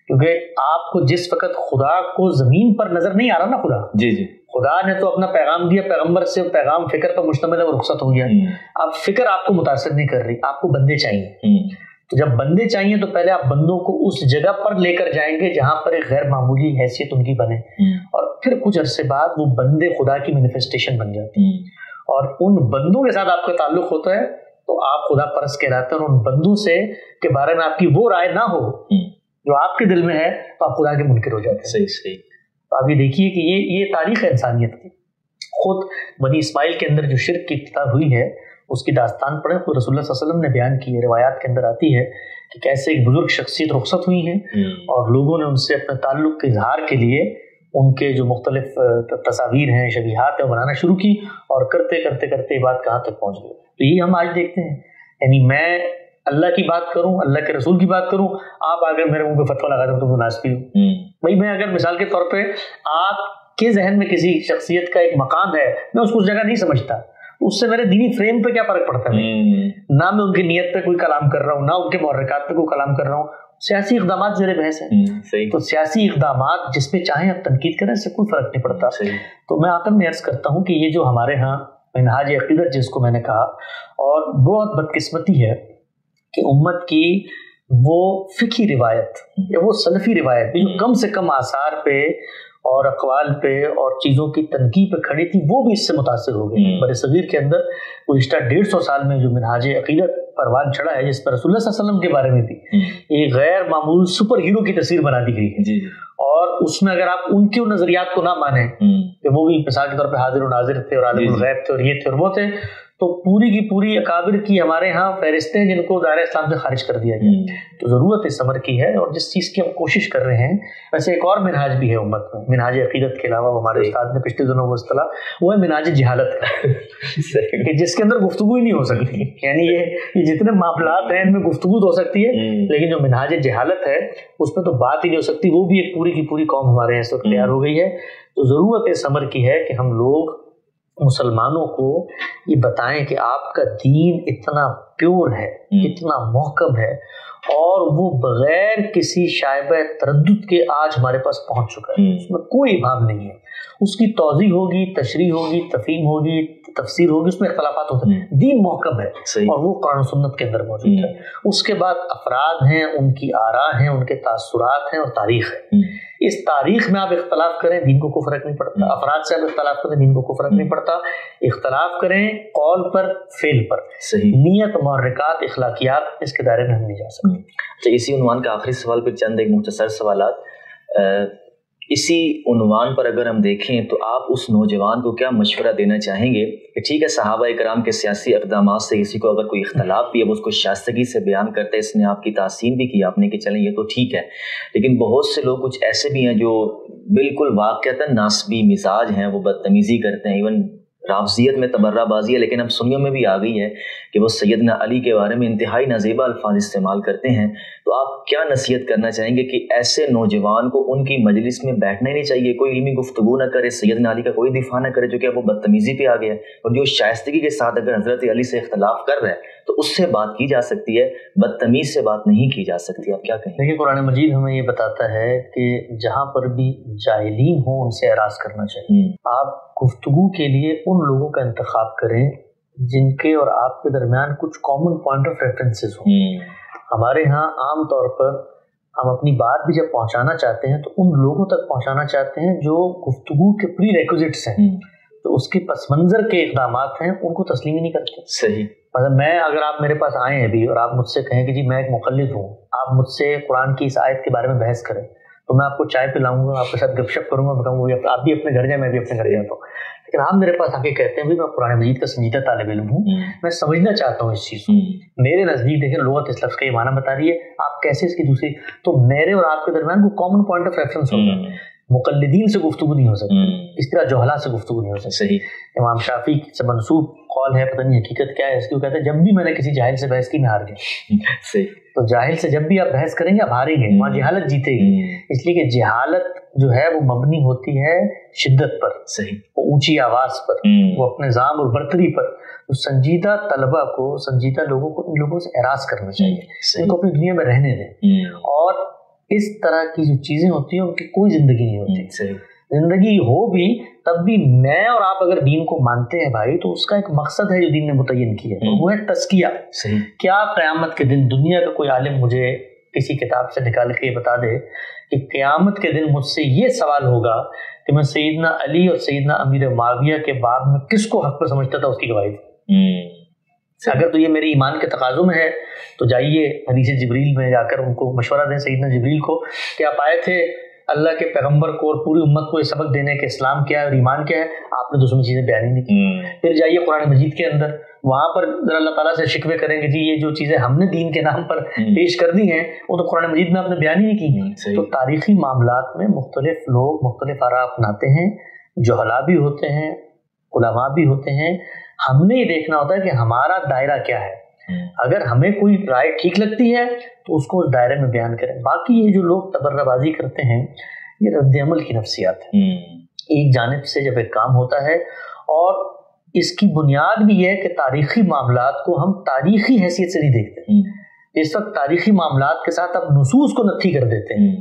کیونکہ آپ کو جس وقت خدا کو زمین پر نظر نہیں آ رہا نا, خدا نے تو اپنا پیغام دیا, پیغمبر سے پیغام فکر پر مشتمل ہے, وہ رخصت ہو گیا. اب فکر آپ کو متاثر نہیں کر رہی, آپ کو بندے چاہیے. تو جب بندے چاہیے تو پہلے آپ بندوں کو اس جگہ پر لے کر جائیں گے جہاں پر ایک غیر معمولی حیثیت ان کی بنے, اور پھر کچھ عرصے بعد وہ بندے خدا کی مینیفیسٹیشن بن جاتے ہیں, اور ان بندوں کے ساتھ آپ کا تعلق ہوتا ہے تو آپ خدا پرست کہلاتے ہیں. اور ان بندوں سے کے بارے میں آپ کی وہ رائے نہ ہو جو آپ کے دل میں ہے تو آپ خدا کے منکر ہو جاتے ہیں. تو آپ یہ دیکھیے کہ یہ تاریخ ہے انسانیت کی. خود بنی اسماعیل کے اندر جو شرک کی ابتدا ہوئی ہے اس کی داستان پڑھیں, خود رسول اللہ صلی اللہ علیہ وسلم نے بیان کی ہے, روایات کے اندر آتی ہے کہ کیسے ایک بزرگ شخصیت رخصت ہوئی ہیں اور لوگوں نے ان سے اپنے تعلق کے اظہار کے لیے ان کے جو مختلف تصاویر ہیں, شبیہات ہیں, وہ بنانا شروع کی, اور کرتے کرتے کرتے یہ بات کہاں تک پہنچ گئی. تو یہ ہم آج دیکھتے ہیں. یعنی میں اللہ کی بات کروں, اللہ کے رسول کی بات کروں, آپ اگر میرے منہ پہ فتویٰ لگا دیں تو ناسپی ہوں. بھائی میں اگر مثال کے طور پہ آپ کے ذہن میں کسی شخصیت کا ایک مقام ہے, میں اس کو اس جگہ نہیں سمجھتا, اس سے میرے دینی فریم پہ کیا فرق پڑتا ہے؟ نہ میں ان کی نیت پہ کوئی کلام کر رہا ہوں, نہ ان کے محرکات پہ کوئی کلام کر رہا ہوں. سیاسی اقدامات زیر بحث ہیں, تو سیاسی اقدامات جس پہ چاہیں آپ تنقید کریں, اس سے کوئی فرق نہیں پڑتا. تو میں آخر میں عرض کرتا ہوں کہ یہ جو ہمارے ہاں منہاج عقیدت جس کو میں نے کہا, اور بہت بدقسمتی ہے کہ امت کی وہ فقہی روایت یا وہ سلفی روایت جو کم سے کم آثار پہ اور اقوال پہ اور چیزوں کی تنقید پہ کھڑی تھی, وہ بھی اس سے متاثر ہو گئی. بر صغیر کے اندر گزشتہ 150 سال میں جو منہاج عقیدت پروان چڑھا ہے, جس پر رسول اللہ صلی اللہ علیہ وسلم کے بارے میں بھی ایک غیر معمول سپر ہیرو کی تصویر بنا دی گئی ہے. اور اس میں اگر آپ ان کے نظریات کو نہ مانیں کہ وہ بھی مثال کے طور پہ حاضر و ناظر تھے اور عالم الغیب تھے اور یہ تھے اور وہ تھے, تو پوری کی پوری اکابر کی ہمارے ہاں فہرستیں جن کو دائرہ اسلام سے خارج کر دیا گیا. تو ضرورت اس امر کی ہے, اور جس چیز کی ہم کوشش کر رہے ہیں, ویسے ایک اور منہاج بھی ہے امت میں, منہاج عقیدت کے علاوہ ہمارے استاد نے پچھلے دنوں وہ اصطلاح, وہ ہے منہاج جہالت کا, کہ جس کے اندر گفتگو ہی نہیں ہو سکتی. یعنی یہ جتنے معاملات ہیں ان میں گفتگو تو ہو سکتی ہے, لیکن جو منہاج جہالت ہے اس پہ تو بات ہی نہیں ہو سکتی. وہ بھی ایک پوری کی پوری قوم ہمارے یہاں اس وقت تیار ہو گئی ہے. تو ضرورت اس امر کی ہے کہ ہم لوگ مسلمانوں کو یہ بتائیں کہ آپ کا دین اتنا پیور ہے, اتنا محکم ہے, اور وہ بغیر کسی شائبہ تردد کے آج ہمارے پاس پہنچ چکا ہے. اس میں کوئی ابہام نہیں ہے. اس کی توضیح ہوگی, تشریح ہوگی, تفہیم ہوگی, تفسیر ہوگی, اس میں اختلافات ہوتے ہیں. دین محکم ہے اور وہ قرآن و سنت کے اندر موجود ہے. اس کے بعد افراد ہیں, ان کی آراء ہیں, ان کے تاثرات ہیں اور تاریخ ہے. اس تاریخ میں آپ اختلاف کریں, دین کو کوئی فرق نہیں پڑتا. افراد سے آپ اختلاف کریں, دین کو کوئی فرق نہیں پڑتا. اختلاف کریں قول پر, فعل پر, نیت, محرکات, اخلاقیات, اس کے دائرے میں ہم نہیں جا سکتے. اسی عنوان کا آخری سوال پہ چند ایک مختصر سوالات. اسی عنوان پر اگر ہم دیکھیں تو آپ اس نوجوان کو کیا مشورہ دینا چاہیں گے کہ ٹھیک ہے صحابہ کرام کے سیاسی اقدامات سے کسی کو اگر کوئی اختلاف بھی ہے وہ اس کو شائستگی سے بیان کرتے ہیں، اس نے آپ کی تحسین بھی کی آپ نے کہ چلیں یہ تو ٹھیک ہے، لیکن بہت سے لوگ کچھ ایسے بھی ہیں جو بالکل واقعتاً ناسبی مزاج ہیں، وہ بدتمیزی کرتے ہیں، ایون رافضیت میں تبرہ بازی ہے، لیکن اب سنیوں میں بھی آ گئی ہے کہ وہ سیدنا علی کے بارے میں انتہائی نازیبا الفاظ استعمال کرتے ہیں۔ تو آپ کیا نصیحت کرنا چاہیں گے کہ ایسے نوجوان کو ان کی مجلس میں بیٹھنا ہی نہیں چاہیے، کوئی علمی گفتگو نہ کرے، سیدنا علی کا کوئی دفاع نہ کرے جو کہ اب وہ بدتمیزی پہ آ گیا ہے، اور جو شائستگی کے ساتھ اگر حضرت علی سے اختلاف کر رہا ہے تو اس سے بات کی جا سکتی ہے، بدتمیز سے بات نہیں کی جا سکتی۔ آپ کیا کہیں؟ دیکھیے قرآن مجید ہمیں یہ بتاتا ہے کہ جہاں پر بھی جاہلین ہوں ان سے اعراض کرنا چاہیے۔ آپ گفتگو کے لیے ان لوگوں کا انتخاب کریں جن کے اور آپ کے درمیان کچھ کامن پوائنٹ آف ریفرنسز ہوں۔ ہمارے ہاں عام طور پر ہم اپنی بات بھی جب پہنچانا چاہتے ہیں تو ان لوگوں تک پہنچانا چاہتے ہیں جو گفتگو کے پری ریکوزٹس ہیں، تو اس کے پس منظر کے اقدامات ہیں، ان کو تسلیم ہی نہیں کرتے۔ صحیح۔ مطلب میں اگر آپ میرے پاس آئے ہیں ابھی اور آپ مجھ سے کہیں کہ جی میں ایک مقلد ہوں، آپ مجھ سے قرآن کی اس آیت کے بارے میں بحث کریں، تو میں آپ کو چائے پلاؤں گا، آپ کے ساتھ گپ شپ کروں گا، بتاؤں گا آپ بھی اپنے گھر جائیں میں بھی اپنے گھر جاتا ہوں۔ لیکن آپ میرے پاس آ کے کہتے ہیں بھائی میں قرآن مجید کا سنجیدہ طالب علم ہوں، میں سمجھنا چاہتا ہوں اس چیز کو، میرے نزدیک دیکھیں لغت اس لفظ کا یہ معنی بتا رہی ہے، آپ کیسے اس کی دوسری، تو میرے اور آپ کے درمیان کوئی کامن پوائنٹ آف ریفرنس ہوگا۔ مقلدین سے گفتگو نہیں ہو سکتی، اس طرح جہلا سے گفتگو نہیں ہو سکتی۔ صحیح۔ امام شافعی سے منسوب قول ہے، پتہ نہیں حقیقت کیا ہے اس کی، وہ کہتے ہیں جب بھی میں نے کسی جاہل سے بحث کی میں ہار گیا۔ صحیح۔ تو جاہل سے جب بھی آپ بحث کریں گے آپ ہاریں گے، وہاں جہالت جیتے گی، اس لیے کہ جہالت جو ہے وہ مبنی ہوتی ہے شدت پر، صحیح، وہ اونچی آواز پر، وہ اپنے زام اور برتری پر۔ تو سنجیدہ طلبہ کو، سنجیدہ لوگوں کو ان لوگوں سے اعراض کرنا چاہیے، ان کو اپنی دنیا میں رہنے دیں، اور اس طرح کی جو چیزیں ہوتی ہیں ان کی کوئی زندگی نہیں ہوتی۔ صحیح۔ زندگی ہو بھی تب بھی میں اور آپ اگر دین کو مانتے ہیں بھائی تو اس کا ایک مقصد ہے جو دین نے متعین کیا ہے، وہ ہے تزکیہ۔ صحیح۔ کیا قیامت کے دن دنیا کا کوئی عالم مجھے کسی کتاب سے نکال کے یہ بتا دے کہ قیامت کے دن مجھ سے یہ سوال ہوگا کہ میں سیدنا علی اور سیدنا امیر معاویہ کے باب میں کس کو حق پر سمجھتا تھا، اس کی گواہی دوں۔ اگر تو یہ میرے ایمان کے تقاضوں میں ہے تو جائیے حدیث جبریل میں جا کر ان کو مشورہ دیں، سیدنا جبریل کو، کہ آپ آئے تھے اللہ کے پیغمبر کو اور پوری امت کو یہ سبق دینے کہ اسلام کیا ہے اور ایمان کیا ہے، آپ نے تو اس میں چیزیں بیان ہی نہیں کی۔ پھر جائیے قرآن مجید کے اندر، وہاں پر اللہ تعالیٰ سے شکوے کریں گے جی یہ جو چیزیں ہم نے دین کے نام پر پیش کر دی ہیں وہ تو قرآن مجید میں آپ نے بیان ہی نہیں کی۔ تو تاریخی معاملات میں مختلف لوگ مختلف آراء اپناتے ہیں، جہلا بھی ہوتے ہیں، علماء بھی ہوتے ہیں، ہم نے یہ دیکھنا ہوتا ہے کہ ہمارا دائرہ کیا ہے، اگر ہمیں کوئی رائے ٹھیک لگتی ہے تو اس کو اس دائرے میں بیان کریں۔ باقی یہ جو لوگ تبرہ بازی کرتے ہیں یہ رد عمل کی نفسیات ہے، ایک جانب سے جب ایک کام ہوتا ہے، اور اس کی بنیاد بھی یہ ہے کہ تاریخی معاملات کو ہم تاریخی حیثیت سے نہیں دیکھتے، اس وقت تاریخی معاملات کے ساتھ آپ نصوص کو نفی کر دیتے ہیں۔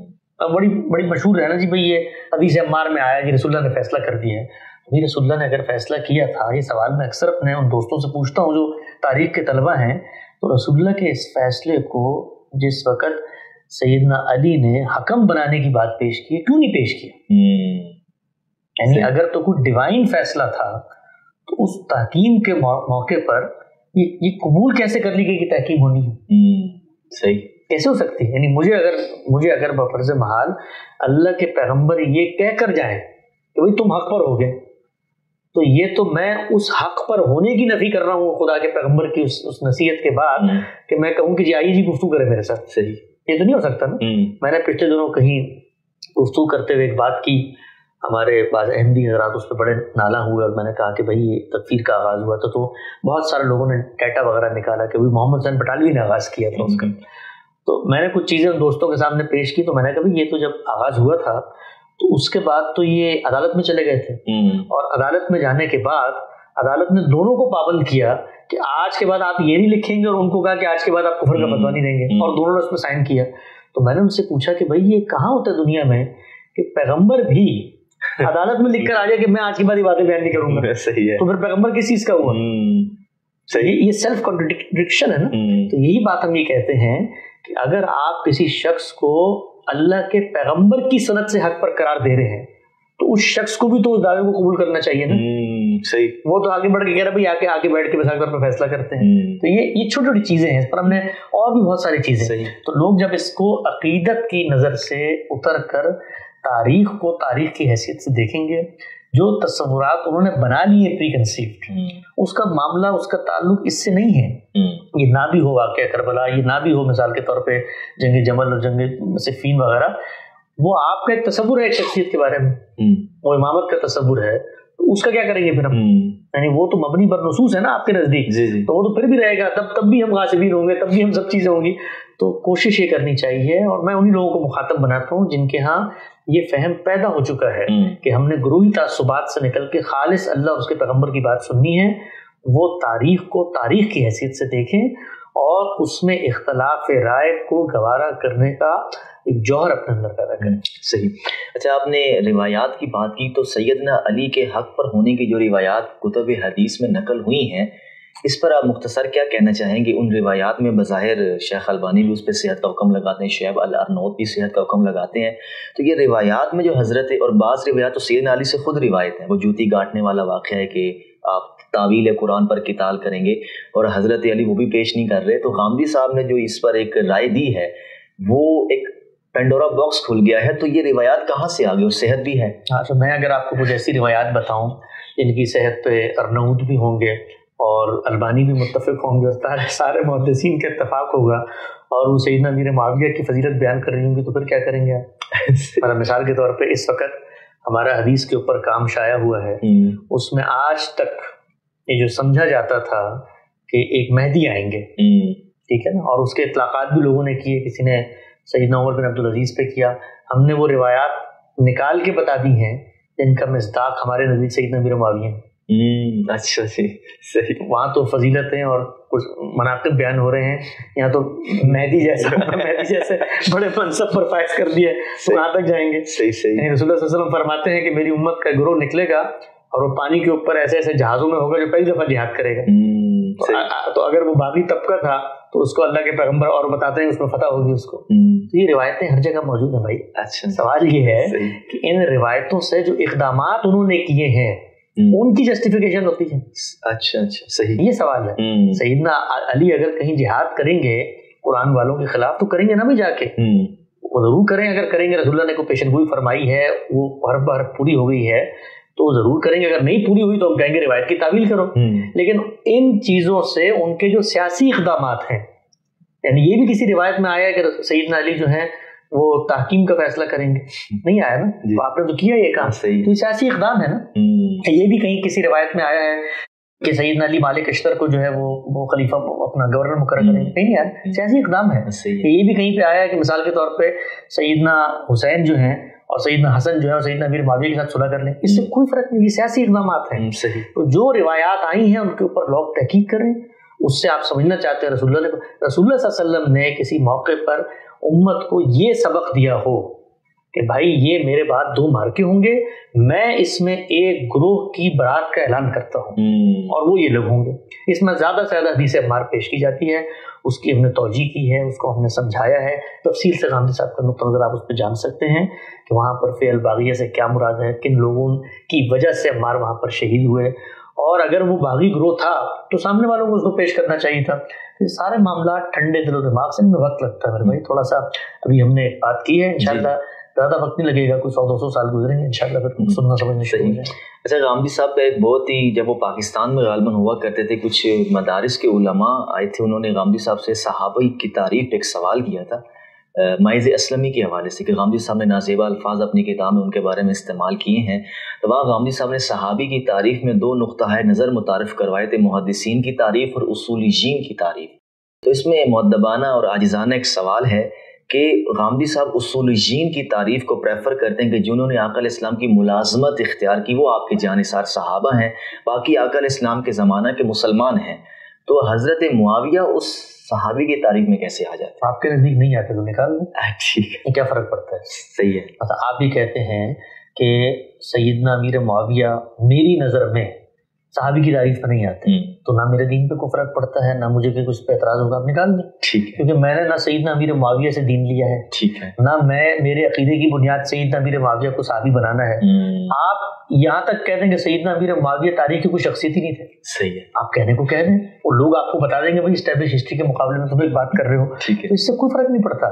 بڑی بڑی مشہور ہے نا جی بھائی یہ حدیث عمار میں آیا کہ رسول اللہ نے فیصلہ کر دیا ہے، رسول اللہ نے اگر فیصلہ کیا تھا، یہ سوال میں اکثر اپنے ان دوستوں سے پوچھتا ہوں جو تاریخ کے طلبہ ہیں، تو رسول اللہ کے اس فیصلے کو جس وقت سیدنا علی نے حکم بنانے کی بات پیش کی، کیوں نہیں پیش کیا؟ یعنی اگر تو کوئی ڈیوائن فیصلہ تھا تو اس تحکیم کے موقع پر یہ قبول کیسے کر لی گئی کہ تحکیم ہونی ہے؟ صحیح کیسے ہو سکتی ہے؟ یعنی مجھے اگر بفرض محال اللہ کے پیغمبر یہ کہہ کر جائیں کہ بھائی تم حق پر ہو گئے، تو یہ تو میں اس حق پر ہونے کی نفی کر رہا ہوں خدا کے پیغمبر کی اس نصیحت کے بعد کہ میں کہوں کہ جی آئیے جی گفتگو کرے میرے ساتھ۔ صحیح، یہ تو نہیں ہو سکتا نا۔ میں نے پچھلے دنوں کہیں گفتگو کرتے ہوئے ایک بات کی، ہمارے بعض احمدی حضرات اس پہ بڑے نالا ہوئے، اور میں نے کہا کہ بھائی یہ تکفیر کا آغاز ہوا تھا، تو بہت سارے لوگوں نے ڈیٹا وغیرہ نکالا کہ محمد حسین پٹالوی نے آغاز کیا تھا اس کا۔ تو میں نے کچھ چیزیں ان دوستوں کے سامنے پیش کی، تو میں نے کہا یہ تو جب آغاز ہوا تھا تو اس کے بعد تو یہ عدالت میں چلے گئے تھے، اور عدالت میں جانے کے بعد عدالت نے دونوں کو پابند کیا کہ آج کے بعد آپ یہ نہیں لکھیں گے، اور ان کو کہا کہ آج کے بعد آپ کفر کا فتویٰ نہیں دیں گے، اور دونوں نے اس میں سائن کیا۔ تو میں نے ان سے پوچھا کہ بھائی یہ کہاں ہوتا ہے دنیا میں کہ پیغمبر بھی عدالت میں لکھ کر آ جائے کہ میں آج کے بعد یہ باتیں بیان نہیں کروں گا؟ صحیح ہے، تو پھر پیغمبر کس چیز کا ہوا؟ یہ سیلف کنٹرڈکشن ہے نا۔ تو یہی بات ہم یہ کہتے ہیں کہ اگر آپ کسی شخص کو اللہ کے پیغمبر کی سند سے حق پر قرار دے رہے ہیں تو اس شخص کو بھی تو اس دعوے کو قبول کرنا چاہیے نا۔ صحیح، وہ تو آگے بڑھ کے کہہ رہا بھائی آگے بیٹھ کے مثال پر فیصلہ کرتے ہیں۔ تو یہ چھوٹی چھوٹی چیزیں ہیں، اس پر ہم نے اور بھی بہت ساری چیزیں۔ تو لوگ جب اس کو عقیدت کی نظر سے اتر کر تاریخ کو تاریخ کی حیثیت سے دیکھیں گے، جو تصورات انہوں نے بنا لیے پری کنسیوڈ، اس کا معاملہ، اس کا تعلق اس سے نہیں ہے۔ یہ نہ بھی ہو واقعہ کربلا، یہ نہ بھی ہو مثال کے طور پہ جنگ جمل اور جنگ صفین وغیرہ، وہ آپ کا ایک تصور ہے ایک شخصیت کے بارے میں، وہ امامت کا تصور ہے، تو اس کا کیا کریں گے پھر ہم؟ یعنی وہ تو مبنی پر نصوص ہے نا آپ کے نزدیک، تو وہ تو پھر بھی رہے گا، تب بھی ہم غاصبین ہوں گے، تب بھی ہم سب چیزیں ہوں گی۔ تو کوشش یہ کرنی چاہیے، اور میں انہی لوگوں کو مخاطب بناتا ہوں جن کے ہاں یہ فہم پیدا ہو چکا ہے کہ ہم نے گروہی تعصبات سے نکل کے خالص اللہ اور اس کے پیغمبر کی بات سننی ہے، وہ تاریخ کو تاریخ کی حیثیت سے دیکھیں اور اس میں اختلاف رائے کو گوارا کرنے کا ایک جوہر اپنے اندر پیدا کریں۔ صحیح۔ اچھا، آپ نے روایات کی بات کی، تو سیدنا علی کے حق پر ہونے کی جو روایات کتب حدیث میں نقل ہوئی ہیں، اس پر آپ مختصر کیا کہنا چاہیں گے؟ ان روایات میں بظاہر شیخ البانی بھی اس پہ صحت کا حکم لگاتے ہیں، شعیب الارناؤط بھی صحت کا حکم لگاتے ہیں، تو یہ روایات میں جو حضرت، اور بعض روایات تو سیدنا علی سے خود روایت ہیں، وہ جوتی گاٹنے والا واقعہ ہے کہ آپ تعویل قرآن پر قتال کریں گے، اور حضرت علی وہ بھی پیش نہیں کر رہے، تو غامدی صاحب نے جو اس پر ایک رائے دی ہے وہ ایک پینڈورا باکس کھل گیا ہے، تو یہ روایات کہاں سے آ گئی اور صحت بھی ہے؟ اچھا، میں اگر آپ کو کچھ ایسی روایات بتاؤں جن کی صحت پہ ارناؤط بھی ہوں گے اور البانی بھی متفق ہوں گے اور سارے محدثین کا اتفاق ہوگا، اور وہ سیدنا امیر معاویہ کی فضیلت بیان کر رہی ہوں گی، تو پھر کیا کریں گے آپ؟ مثال کے طور پہ اس وقت ہمارا حدیث کے اوپر کام شائع ہوا ہے، اس میں آج تک یہ جو سمجھا جاتا تھا کہ ایک مہدی آئیں گے، ٹھیک ہے نا، اور اس کے اطلاقات بھی لوگوں نے کیے، کسی نے سیدنا عمر بن عبدالعزیز پہ کیا، ہم نے وہ روایات نکال کے بتا دی ہیں جن کا مصداق ہمارے نزدیک سیدنا امیر معاویہ ہیں۔ اچھا جی، صحیح۔ وہاں تو فضیلتیں اور کچھ مناقب بیان ہو رہے ہیں، یہاں تو مہدی جیسے بڑے منصب پر فائز کر دیے، تو کہاں تک جائیں گے؟ صحیح صحیح۔ رسول اللہ صلی اللہ علیہ وسلم فرماتے ہیں کہ میری امت کا گروہ نکلے گا اور وہ پانی کے اوپر ایسے ایسے جہازوں میں ہوگا جو پہلی دفعہ جہاد کرے گا، تو اگر وہ باغی طبقہ تھا تو اس کو اللہ کے پیغمبر اور بتاتے ہیں اس میں فتح ہوگی اس کو۔ تو یہ روایتیں ہر جگہ موجود ہیں بھائی۔ اچھا، سوال یہ ہے کہ ان روایتوں سے جو اقدامات انہوں نے کیے ہیں ان کی جسٹیفیکیشن ہوتی ہے۔ اچھا اچھا، صحیح، یہ سوال ہے۔ سیدنا علی اگر کہیں جہاد کریں گے قرآن والوں کے خلاف تو کریں گے نا بھی جا کے، وہ ضرور کریں، اگر کریں گے، رسول اللہ نے کوئی پیشن گوئی فرمائی ہے، وہ ہر بار پوری ہو گئی ہے تو ضرور کریں گے، اگر نہیں پوری ہوئی تو ہم کہیں گے روایت کی تعویل کرو۔ لیکن ان چیزوں سے ان کے جو سیاسی اقدامات ہیں، یعنی یہ بھی کسی روایت میں آیا ہے کہ سیدنا علی جو ہیں وہ تحکیم کا فیصلہ کریں گے، نہیں آیا نا، تو آپ نے تو کیا یہ کام، تو یہ سیاسی اقدام ہے نا۔ یہ بھی کہیں کسی روایت میں آیا ہے کہ سیدنا علی مالک اشتر کو جو ہے وہ خلیفہ اپنا گورنر مقرر کریں گے، نہیں یار، سیاسی اقدام ہے۔ یہ بھی کہیں پہ آیا ہے کہ مثال کے طور پہ سیدنا حسین جو ہیں اور سیدنا حسن جو ہے اور سیدنا امیر معاویہ کے ساتھ صلح کر لیں، اس سے کوئی فرق نہیں، یہ سیاسی اقدامات ہیں۔ تو جو روایات آئی ہیں ان کے اوپر لوگ تحقیق کریں، اس سے آپ سمجھنا چاہتے ہیں رسول اللہ صلی اللہ علیہ وسلم نے کسی موقع پر امت کو یہ سبق دیا ہو کہ بھائی یہ میرے بعد 2 مارکے ہوں گے، میں اس میں ایک گروہ کی برات کا اعلان کرتا ہوں اور وہ یہ لوگ ہوں گے، اس میں زیادہ سے زیادہ حدیث عمار پیش کی جاتی ہے، اس کی ہم نے توجیہ کی ہے، اس کو ہم نے سمجھایا ہے، تفصیل سے غامدی صاحب کا نقطہ نظر آپ اس پہ جان سکتے ہیں کہ وہاں پر فعل باغیہ سے کیا مراد ہے، کن لوگوں کی وجہ سے عمار وہاں پر شہید ہوئے، اور اگر وہ باغی گروہ تھا تو سامنے والوں کو اس کو پیش کرنا چاہیے تھا۔ یہ سارے معاملات ٹھنڈے دل و دماغ سے، ان میں وقت لگتا ہے میرے بھائی، تھوڑا سا ابھی ہم نے بات کی ہے، انشاءاللہ زیادہ وقت نہیں لگے گا، کوئی 100-200 سال گزریں گے انشاءاللہ، پھر سننا سمجھنا شروع ہو جائے۔ اچھا، غامدی صاحب ایک بہت ہی، جب وہ پاکستان میں غالباً ہوا کرتے تھے، کچھ مدارس کے علماء آئے تھے، انہوں نے غامدی صاحب سے صحابہ کی تعریف ایک سوال کیا تھا مائز اسلمی کے حوالے سے، کہ غامدی صاحب نے نازیبا الفاظ اپنی کتاب میں ان کے بارے میں استعمال کیے ہیں، تو وہاں غامدی صاحب نے صحابی کی تعریف میں 2 نقطہ نظر متعارف کروائے تھے، محدثین کی تعریف اور اصولیین کی تعریف۔ تو اس میں مؤدبانہ اور عاجزانہ ایک سوال ہے کہ غامدی صاحب اصولیین کی تعریف کو پریفر کرتے ہیں کہ جنہوں نے آقا علیہ السلام کی ملازمت اختیار کی وہ آپ کے جانثار صحابہ ہیں، باقی آقا علیہ السلام کے زمانہ کے مسلمان ہیں، تو حضرت معاویہ اس صحابی کی تعریف میں کیسے آ جاتے ہیں؟ آپ کے نزدیک نہیں آتے تو نکال لیں، ٹھیک ہے، کیا فرق پڑتا ہے؟ صحیح ہے۔ مطلب آپ بھی کہتے ہیں کہ سیدنا امیر معاویہ میری نظر میں صحابی کی تعریف میں نہیں آتے، تو نہ میرے دین پہ کوئی فرق پڑتا ہے، نہ مجھے کہ کچھ پہ اعتراض ہوگا، آپ نکال دیں. ٹھیک ہے. کیونکہ میں نے نہ سیدنا امیر معاویہ سے دین لیا ہے، ٹھیک ہے، نہ میرے عقیدے کی بنیاد سیدنا امیر معاویہ کو صحابی بنانا ہے. آپ یہاں تک کہہ دیں کہ سیدنا امیر معاویہ تاریخ کی کوئی شخصیت ہی نہیں تھے، صحیح ہے، آپ کہنے کو کہہ دیں اور لوگ آپ کو بتا دیں گے بھائی اسٹیبلش ہسٹری کے مقابلے میں تم ایک بات کر رہے ہو، ٹھیک ہے، تو اس سے کوئی فرق نہیں پڑتا.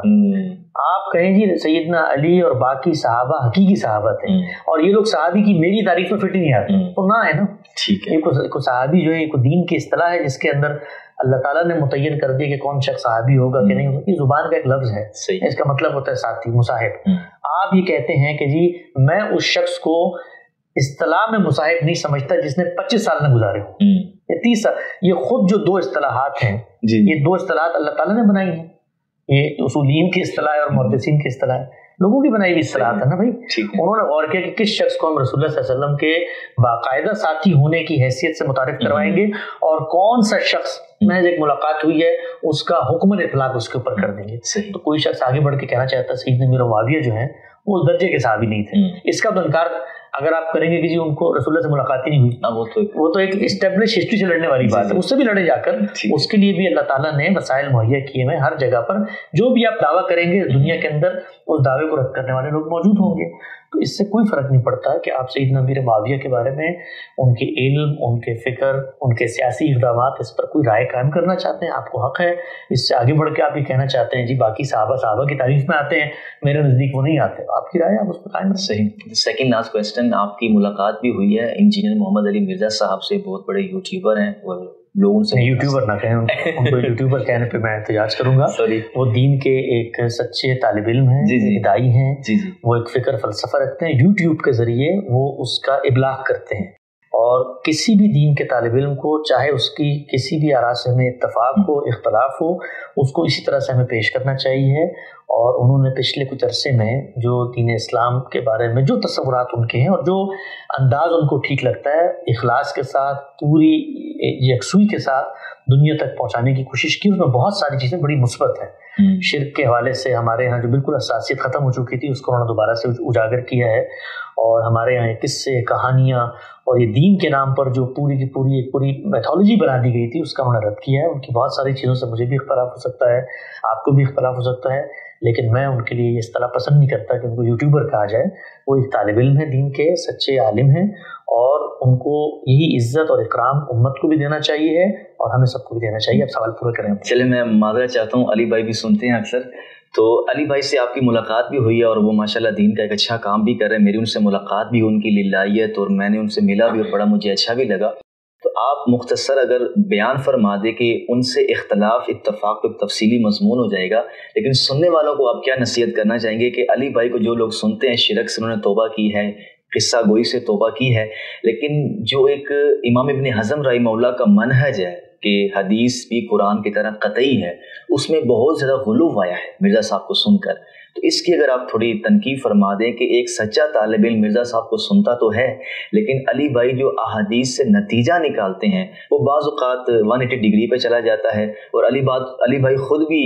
آپ کہیں جی سیدنا علی اور باقی صحابہ حقیقی صحابہ تھے اور یہ لوگ صحابی کی میری تعریف میں فٹ ہی نہیں آتے، تو نہ ہے نا. ٹھیک ہے. ایک صحابی جو ہے ایک دین کی اصطلاح ہے جس کے اندر اللہ تعالیٰ نے متعین کر دیا کہ کون شخص صحابی ہوگا کہ نہیں ہوگا. یہ زبان کا ایک لفظ ہے، اس کا مطلب ہوتا ہے ساتھی، مصاحب. آپ یہ کہتے ہیں کہ جی میں اس شخص کو اصطلاح میں مصاحب نہیں سمجھتا جس نے 25 سال نہ گزارے ہوں یا 30 سال. یہ خود جو دو اصطلاحات ہیں، یہ دو اصطلاحات اللہ تعالیٰ نے بنائی ہیں. یہ اصولین کی اصطلاح ہے اور محدثین کی اصطلاح ہے، لوگوں کی بنائی ہوئی اصطلاحات ہے نا بھائی. انہوں نے غور کیا کہ کس شخص کو ہم رسول اللہ صلی اللہ علیہ وسلم کے باقاعدہ ساتھی ہونے کی حیثیت سے متعارف کروائیں گے اور کون سا شخص محض ایک ملاقات ہوئی ہے اس کا حکم اطلاق اس کے اوپر کر دیں گے. تو کوئی شخص آگے بڑھ کے کہنا چاہتا ہے سیدنا امیر معاویہ جو ہیں وہ اس درجے کے صحابی نہیں تھے، اس کا انکار اگر آپ کریں گے کہ جی ان کو رسول اللہ سے ملاقات ہی نہیں ہوئی، وہ تو ایک اسٹیبلش ہسٹری سے لڑنے والی بات ہے، اس سے بھی لڑے جا کر. اس کے لیے بھی اللہ تعالیٰ نے وسائل مہیا کیے ہیں. ہر جگہ پر جو بھی آپ دعویٰ کریں گے دنیا کے اندر اس دعوے کو رد کرنے والے لوگ موجود ہوں گے. تو اس سے کوئی فرق نہیں پڑتا کہ آپ سیدنا امیر معاویہ کے بارے میں ان کے علم، ان کے فکر، ان کے سیاسی اقدامات اس پر کوئی رائے قائم کرنا چاہتے ہیں، آپ کو حق ہے. اس سے آگے بڑھ کے آپ یہ کہنا چاہتے ہیں جی باقی صحابہ کی تعریف میں آتے ہیں، میرے نزدیک وہ نہیں آتے، آپ کی رائے آپ اس پر قائم رکھیں. صحیح. سیکنڈ لاسٹ کویسچن، آپ کی ملاقات بھی ہوئی ہے انجینئر محمد علی مرزا صاحب سے، بہت بڑے یوٹیوبر ہیں اور لوگوں سے یوٹیوبر نہ کہیں ان کو یوٹیوبر کہنے پہ میں احتجاج کروں گا. وہ دین کے ایک سچے طالب علم ہیں، داعی ہیں، وہ ایک فکر فلسفہ رکھتے ہیں، یوٹیوب کے ذریعے وہ اس کا ابلاغ کرتے ہیں. اور کسی بھی دین کے طالب علم کو چاہے اس کی کسی بھی آراء سے ہمیں اتفاق ہو، اختلاف ہو، اس کو اسی طرح سے ہمیں پیش کرنا چاہیے. اور انہوں نے پچھلے کچھ عرصے میں جو دین اسلام کے بارے میں جو تصورات ان کے ہیں اور جو انداز ان کو ٹھیک لگتا ہے، اخلاص کے ساتھ پوری یکسوئی کے ساتھ دنیا تک پہنچانے کی کوشش کی. اس میں بہت ساری چیزیں بڑی مثبت ہیں. شرک کے حوالے سے ہمارے ہاں جو بالکل حساسیت ختم ہو چکی تھی اس کو انہوں نے دوبارہ سے اجاگر کیا ہے. اور ہمارے یہاں قصے، کہانیاں اور یہ دین کے نام پر جو پوری کی پوری ایک پوری میتھولوجی بنا دی گئی تھی اس کا انہوں نے رد کیا ہے. ان کی بہت ساری چیزوں سے مجھے بھی اختلاف ہو سکتا ہے، آپ کو بھی اختلاف ہو سکتا ہے، لیکن میں ان کے لیے یہ اصطلاح پسند نہیں کرتا کہ ان کو یوٹیوبر کہا جائے. وہ ایک طالب علم ہے، دین کے سچے عالم ہیں، اور ان کو یہی عزت اور اکرام امت کو بھی دینا چاہیے اور ہمیں سب کو بھی دینا چاہیے. آپ سوال پورا کریں. چلے میں معذرت چاہتا ہوں، علی بھائی بھی سنتے ہیں اکثر، تو علی بھائی سے آپ کی ملاقات بھی ہوئی ہے اور وہ ماشاءاللہ دین کا ایک اچھا کام بھی کر رہے ہیں. میری ان سے ملاقات بھی، ان کی للہیت، اور میں نے ان سے ملا بھی اور بڑا مجھے اچھا بھی لگا. تو آپ مختصر اگر بیان فرما دیں کہ ان سے اختلاف اتفاق تو تفصیلی مضمون ہو جائے گا، لیکن سننے والوں کو آپ کیا نصیحت کرنا چاہیں گے کہ علی بھائی کو جو لوگ سنتے ہیں شرک سے انہوں نے توبہ کی ہے، قصہ گوئی سے توبہ کی ہے، لیکن جو ایک امام ابن حزم رحمہ اللہ کا منہج ہے کہ حدیث بھی قرآن کی طرح قطعی ہے، اس میں بہت زیادہ غلو آیا ہے مرزا صاحب کو سن کر. تو اس کی اگر آپ تھوڑی تنقید فرما دیں کہ ایک سچا طالب علم مرزا صاحب کو سنتا تو ہے، لیکن علی بھائی جو احادیث سے نتیجہ نکالتے ہیں وہ بعض اوقات 180 ڈگری پہ چلا جاتا ہے، اور علی بھائی خود بھی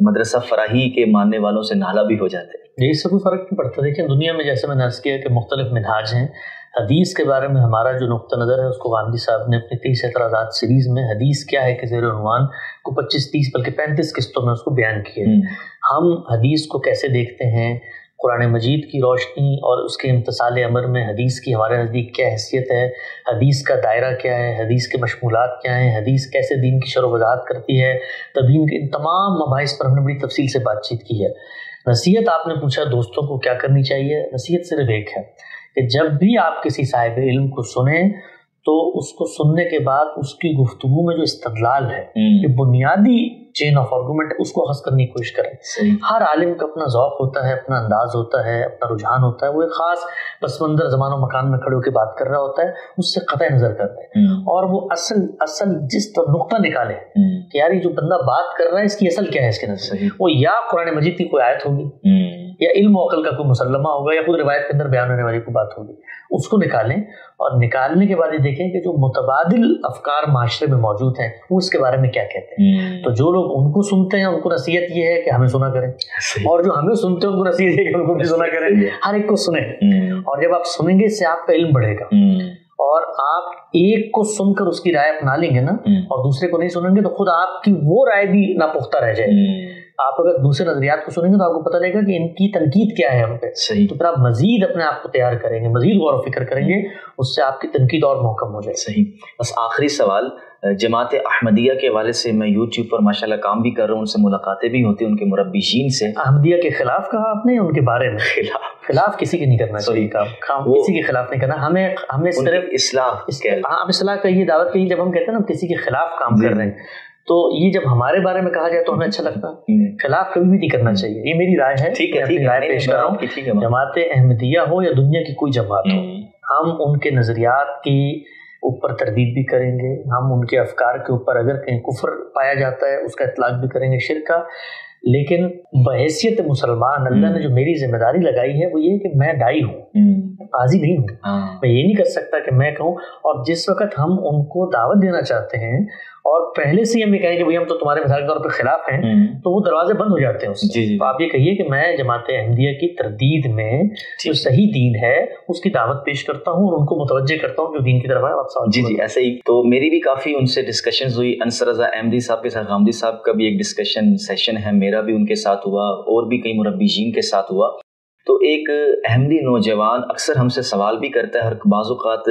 مدرسہ فراہی کے ماننے والوں سے نالا بھی ہو جاتے ہیں. اس سے کوئی فرق نہیں پڑتا. دیکھیں دنیا میں جیسے میں نے عرض کیا کہ مختلف منہاج ہیں. حدیث کے بارے میں ہمارا جو نقطہ نظر ہے اس کو گاندھی صاحب نے اپنی 30 اعتراضات سیریز میں حدیث کیا ہے کہ زیر عنوان کو 25-30 بلکہ 35 قسطوں میں اس کو بیان کیے. ہم حدیث کو کیسے دیکھتے ہیں، قرآن مجید کی روشنی اور اس کے امتثال امر میں حدیث کی ہمارے نزدیک کیا حیثیت ہے، حدیث کا دائرہ کیا ہے، حدیث کے مشمولات کیا ہیں، حدیث کیسے دین کی شرح و وضاحت کرتی ہے، تبیین کے ان تمام مباحث پر ہم نے بڑی تفصیل سے بات چیت کی ہے. نصیحت آپ نے پوچھا دوستوں کو کیا کرنی چاہیے، نصیحت صرف ایک ہے کہ جب بھی آپ کسی صاحب علم کو سنیں تو اس کو سننے کے بعد اس کی گفتگو میں جو استدلال ہے، یہ بنیادی چین آف آرگومنٹ اس کو اخذ کرنے کی کوشش کریں. ہر عالم کا اپنا ذوق ہوتا ہے، اپنا انداز ہوتا ہے، اپنا رجحان ہوتا ہے. وہ ایک خاص پس منظر زمان و مکان میں کھڑے ہو کے بات کر رہا ہوتا ہے، اس سے قطع نظر کرتا ہے اور وہ اصل جس پر نقطہ نکالے کہ یار یہ جو بندہ بات کر رہا ہے اس کی اصل کیا ہے، اس کے نظر وہ یا قرآن مجید کی کوئی آیت ہوگی یا علم و عقل کا کوئی مسلمہ ہوگا یا خود روایت کے اندر بیان ہونے والی کوئی بات ہوگی. اس کو نکالیں اور نکالنے کے بعد یہ دیکھیں کہ جو متبادل افکار معاشرے میں موجود ہیں وہ اس کے بارے میں کیا کہتے ہیں. تو جو لوگ ان کو سنتے ہیں ان کو نصیحت یہ ہے کہ ہمیں سنا کریں، اور جو ہمیں سنتے ہیں ان کو نصیحت یہ ہے کہ ان کو بھی سنا کریں. ہر ایک کو سنیں، اور جب آپ سنیں گے اس سے آپ کا علم بڑھے گا اور آپ ایک کو سن کر اس کی رائے اپنا لیں گے نا اور دوسرے کو نہیں سنیں گے تو خود آپ کی وہ رائے بھی ناپختہ رہ جائے گی. آپ اگر دوسرے نظریات کو سنیں گے تو آپ کو پتہ لگے گا کہ ان کی تنقید کیا ہے ہم پہ. تو پھر آپ مزید اپنے آپ کو تیار کریں گے, مزید غور و فکر کریں گے, اس سے آپ کی تنقید اور محکم ہو جائے. صحیح. بس آخری سوال, جماعت احمدیہ کے حوالے سے میں یوٹیوب پر ماشاء اللہ کام بھی کر رہا ہوں, ان سے ملاقاتیں بھی ہوتی ہیں, ان کے مربیین سے. احمدیہ کے خلاف کہا آپ نے, ان کے بارے میں خلاف کسی کے نہیں کرنا چاہیے, کام کسی کے خلاف نہیں کرنا. ہمیں صرف اصلاح کا یہ دعوت کہی. جب ہم کہتے ہیں نا کسی کے خلاف کام کر رہے ہیں تو یہ جب ہمارے بارے میں کہا جائے تو ہمیں اچھا لگتا ہے. خلاف کبھی بھی نہیں کرنا چاہیے, یہ میری رائے ہے, اپنی رائے پیش کر رہا ہوں. جماعت احمدیہ ہو یا دنیا کی کوئی جماعت ہو, ہم ان کے نظریات کی اوپر تردید بھی کریں گے, ہم ان کے افکار کے اوپر اگر کہیں کفر پایا جاتا ہے اس کا اطلاق بھی کریں گے, شرک کا. لیکن بحیثیت مسلمان اللہ نے جو میری ذمہ داری لگائی ہے وہ یہ کہ میں داعی ہوں, قاضی نہیں ہوں. میں یہ نہیں کر سکتا کہ میں کہوں, اور جس وقت ہم ان کو دعوت دینا چاہتے ہیں اور پہلے سے ہم یہ کہیں کہ بھئی ہم تو تمہارے مثال کے طور پہ خلاف ہیں, تو وہ دروازے بند ہو جاتے ہیں اس سے. تو آپ یہ کہیے کہ میں جماعت احمدیہ کی تردید میں جو صحیح دین ہے اس کی دعوت پیش کرتا ہوں اور ان کو متوجہ کرتا ہوں کہ دین کی طرف ہے. جی ایسے ہی. تو میری بھی کافی ان سے ڈسکشنز ہوئی. انصر رضا احمدی صاحب کے ساتھ غامدی صاحب کا بھی ایک ڈسکشن سیشن ہے, میرا بھی ان کے ساتھ ہوا, اور بھی کئی مربیین کے ساتھ ہوا. تو ایک احمدی نوجوان اکثر ہم سے سوال بھی کرتا ہے, اور بعض اوقات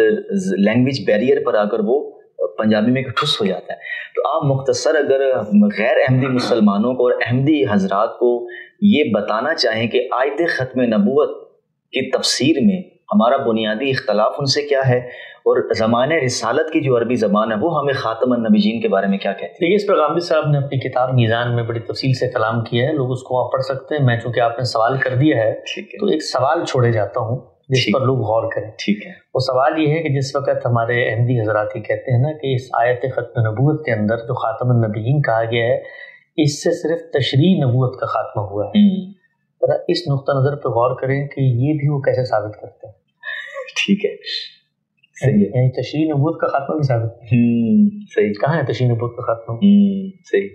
لینگویج بیریئر پر آ کر وہ پنجابی میں ٹھس ہو جاتا ہے. تو آپ مختصر اگر غیر احمدی مسلمانوں کو اور احمدی حضرات کو یہ بتانا چاہیں کہ آیت ختم نبوت کی تفسیر میں ہمارا بنیادی اختلاف ان سے کیا ہے, اور زمانہ رسالت کی جو عربی زبان ہے وہ ہمیں خاتم النبیین کے بارے میں کیا کہتے ہیں. اس پر غامدی صاحب نے اپنی کتاب میزان میں بڑی تفصیل سے کلام کیا ہے, لوگ اس کو وہاں پڑھ سکتے ہیں. میں چونکہ آپ نے سوال کر دیا ہے تو ایک سوال چھوڑے جاتا ہوں جس پر لوگ غور کریں. ٹھیک ہے. وہ سوال یہ ہے کہ جس وقت ہمارے احمدی حضرات یہ کہتے ہیں نا کہ اس آیت ختم نبوت کے اندر جو خاتم النبیین کہا گیا ہے اس سے صرف تشریح نبوت کا خاتمہ ہوا ہے, ذرا اس نقطہ نظر پہ غور کریں کہ یہ بھی وہ کیسے ثابت کرتے ہیں. ٹھیک ہے, صحیح ہے. یعنی تشریح نبوت کا خاتمہ بھی ثابت صحیح. کہاں ہے تشریح نبوت کا خاتمہ؟ صحیح.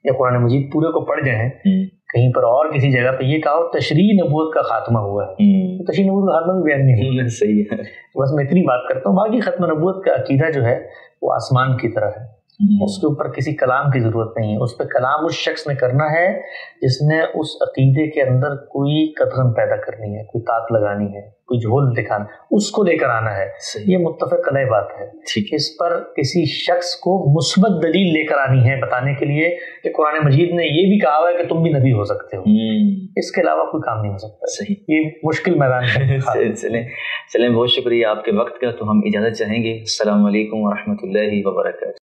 یا قرآن مجید پورے کو پڑھ جائیں کہیں پر اور کسی جگہ پہ یہ کہا تشریح نبوت کا خاتمہ ہوا ہے, تشریح نبوت کا خاتمہ بھی بیان نہیں ہے. صحیح ہے. بس میں اتنی بات کرتا ہوں. باقی ختم نبوت کا عقیدہ جو ہے وہ آسمان کی طرح ہے, اس کے اوپر کسی کلام کی ضرورت نہیں ہے. اس پہ کلام اس شخص نے کرنا ہے جس نے اس عقیدے کے اندر کوئی قدغن پیدا کرنی ہے, کوئی طاق لگانی ہے, کوئی جھول دکھانا, اس کو لے کر آنا ہے. یہ متفق علیہ بات ہے. اس پر کسی شخص کو مثبت دلیل لے کر آنی ہے بتانے کے لیے کہ قرآن مجید نے یہ بھی کہا ہوا ہے کہ تم بھی نبی ہو سکتے ہو. اس کے علاوہ کوئی کام نہیں ہو سکتا. صحیح. یہ مشکل میدان ہے. چلیں بہت شکریہ آپ کے وقت کا. تو ہم اجازت چاہیں گے. السلام علیکم ورحمۃ اللہ وبرکاتہ.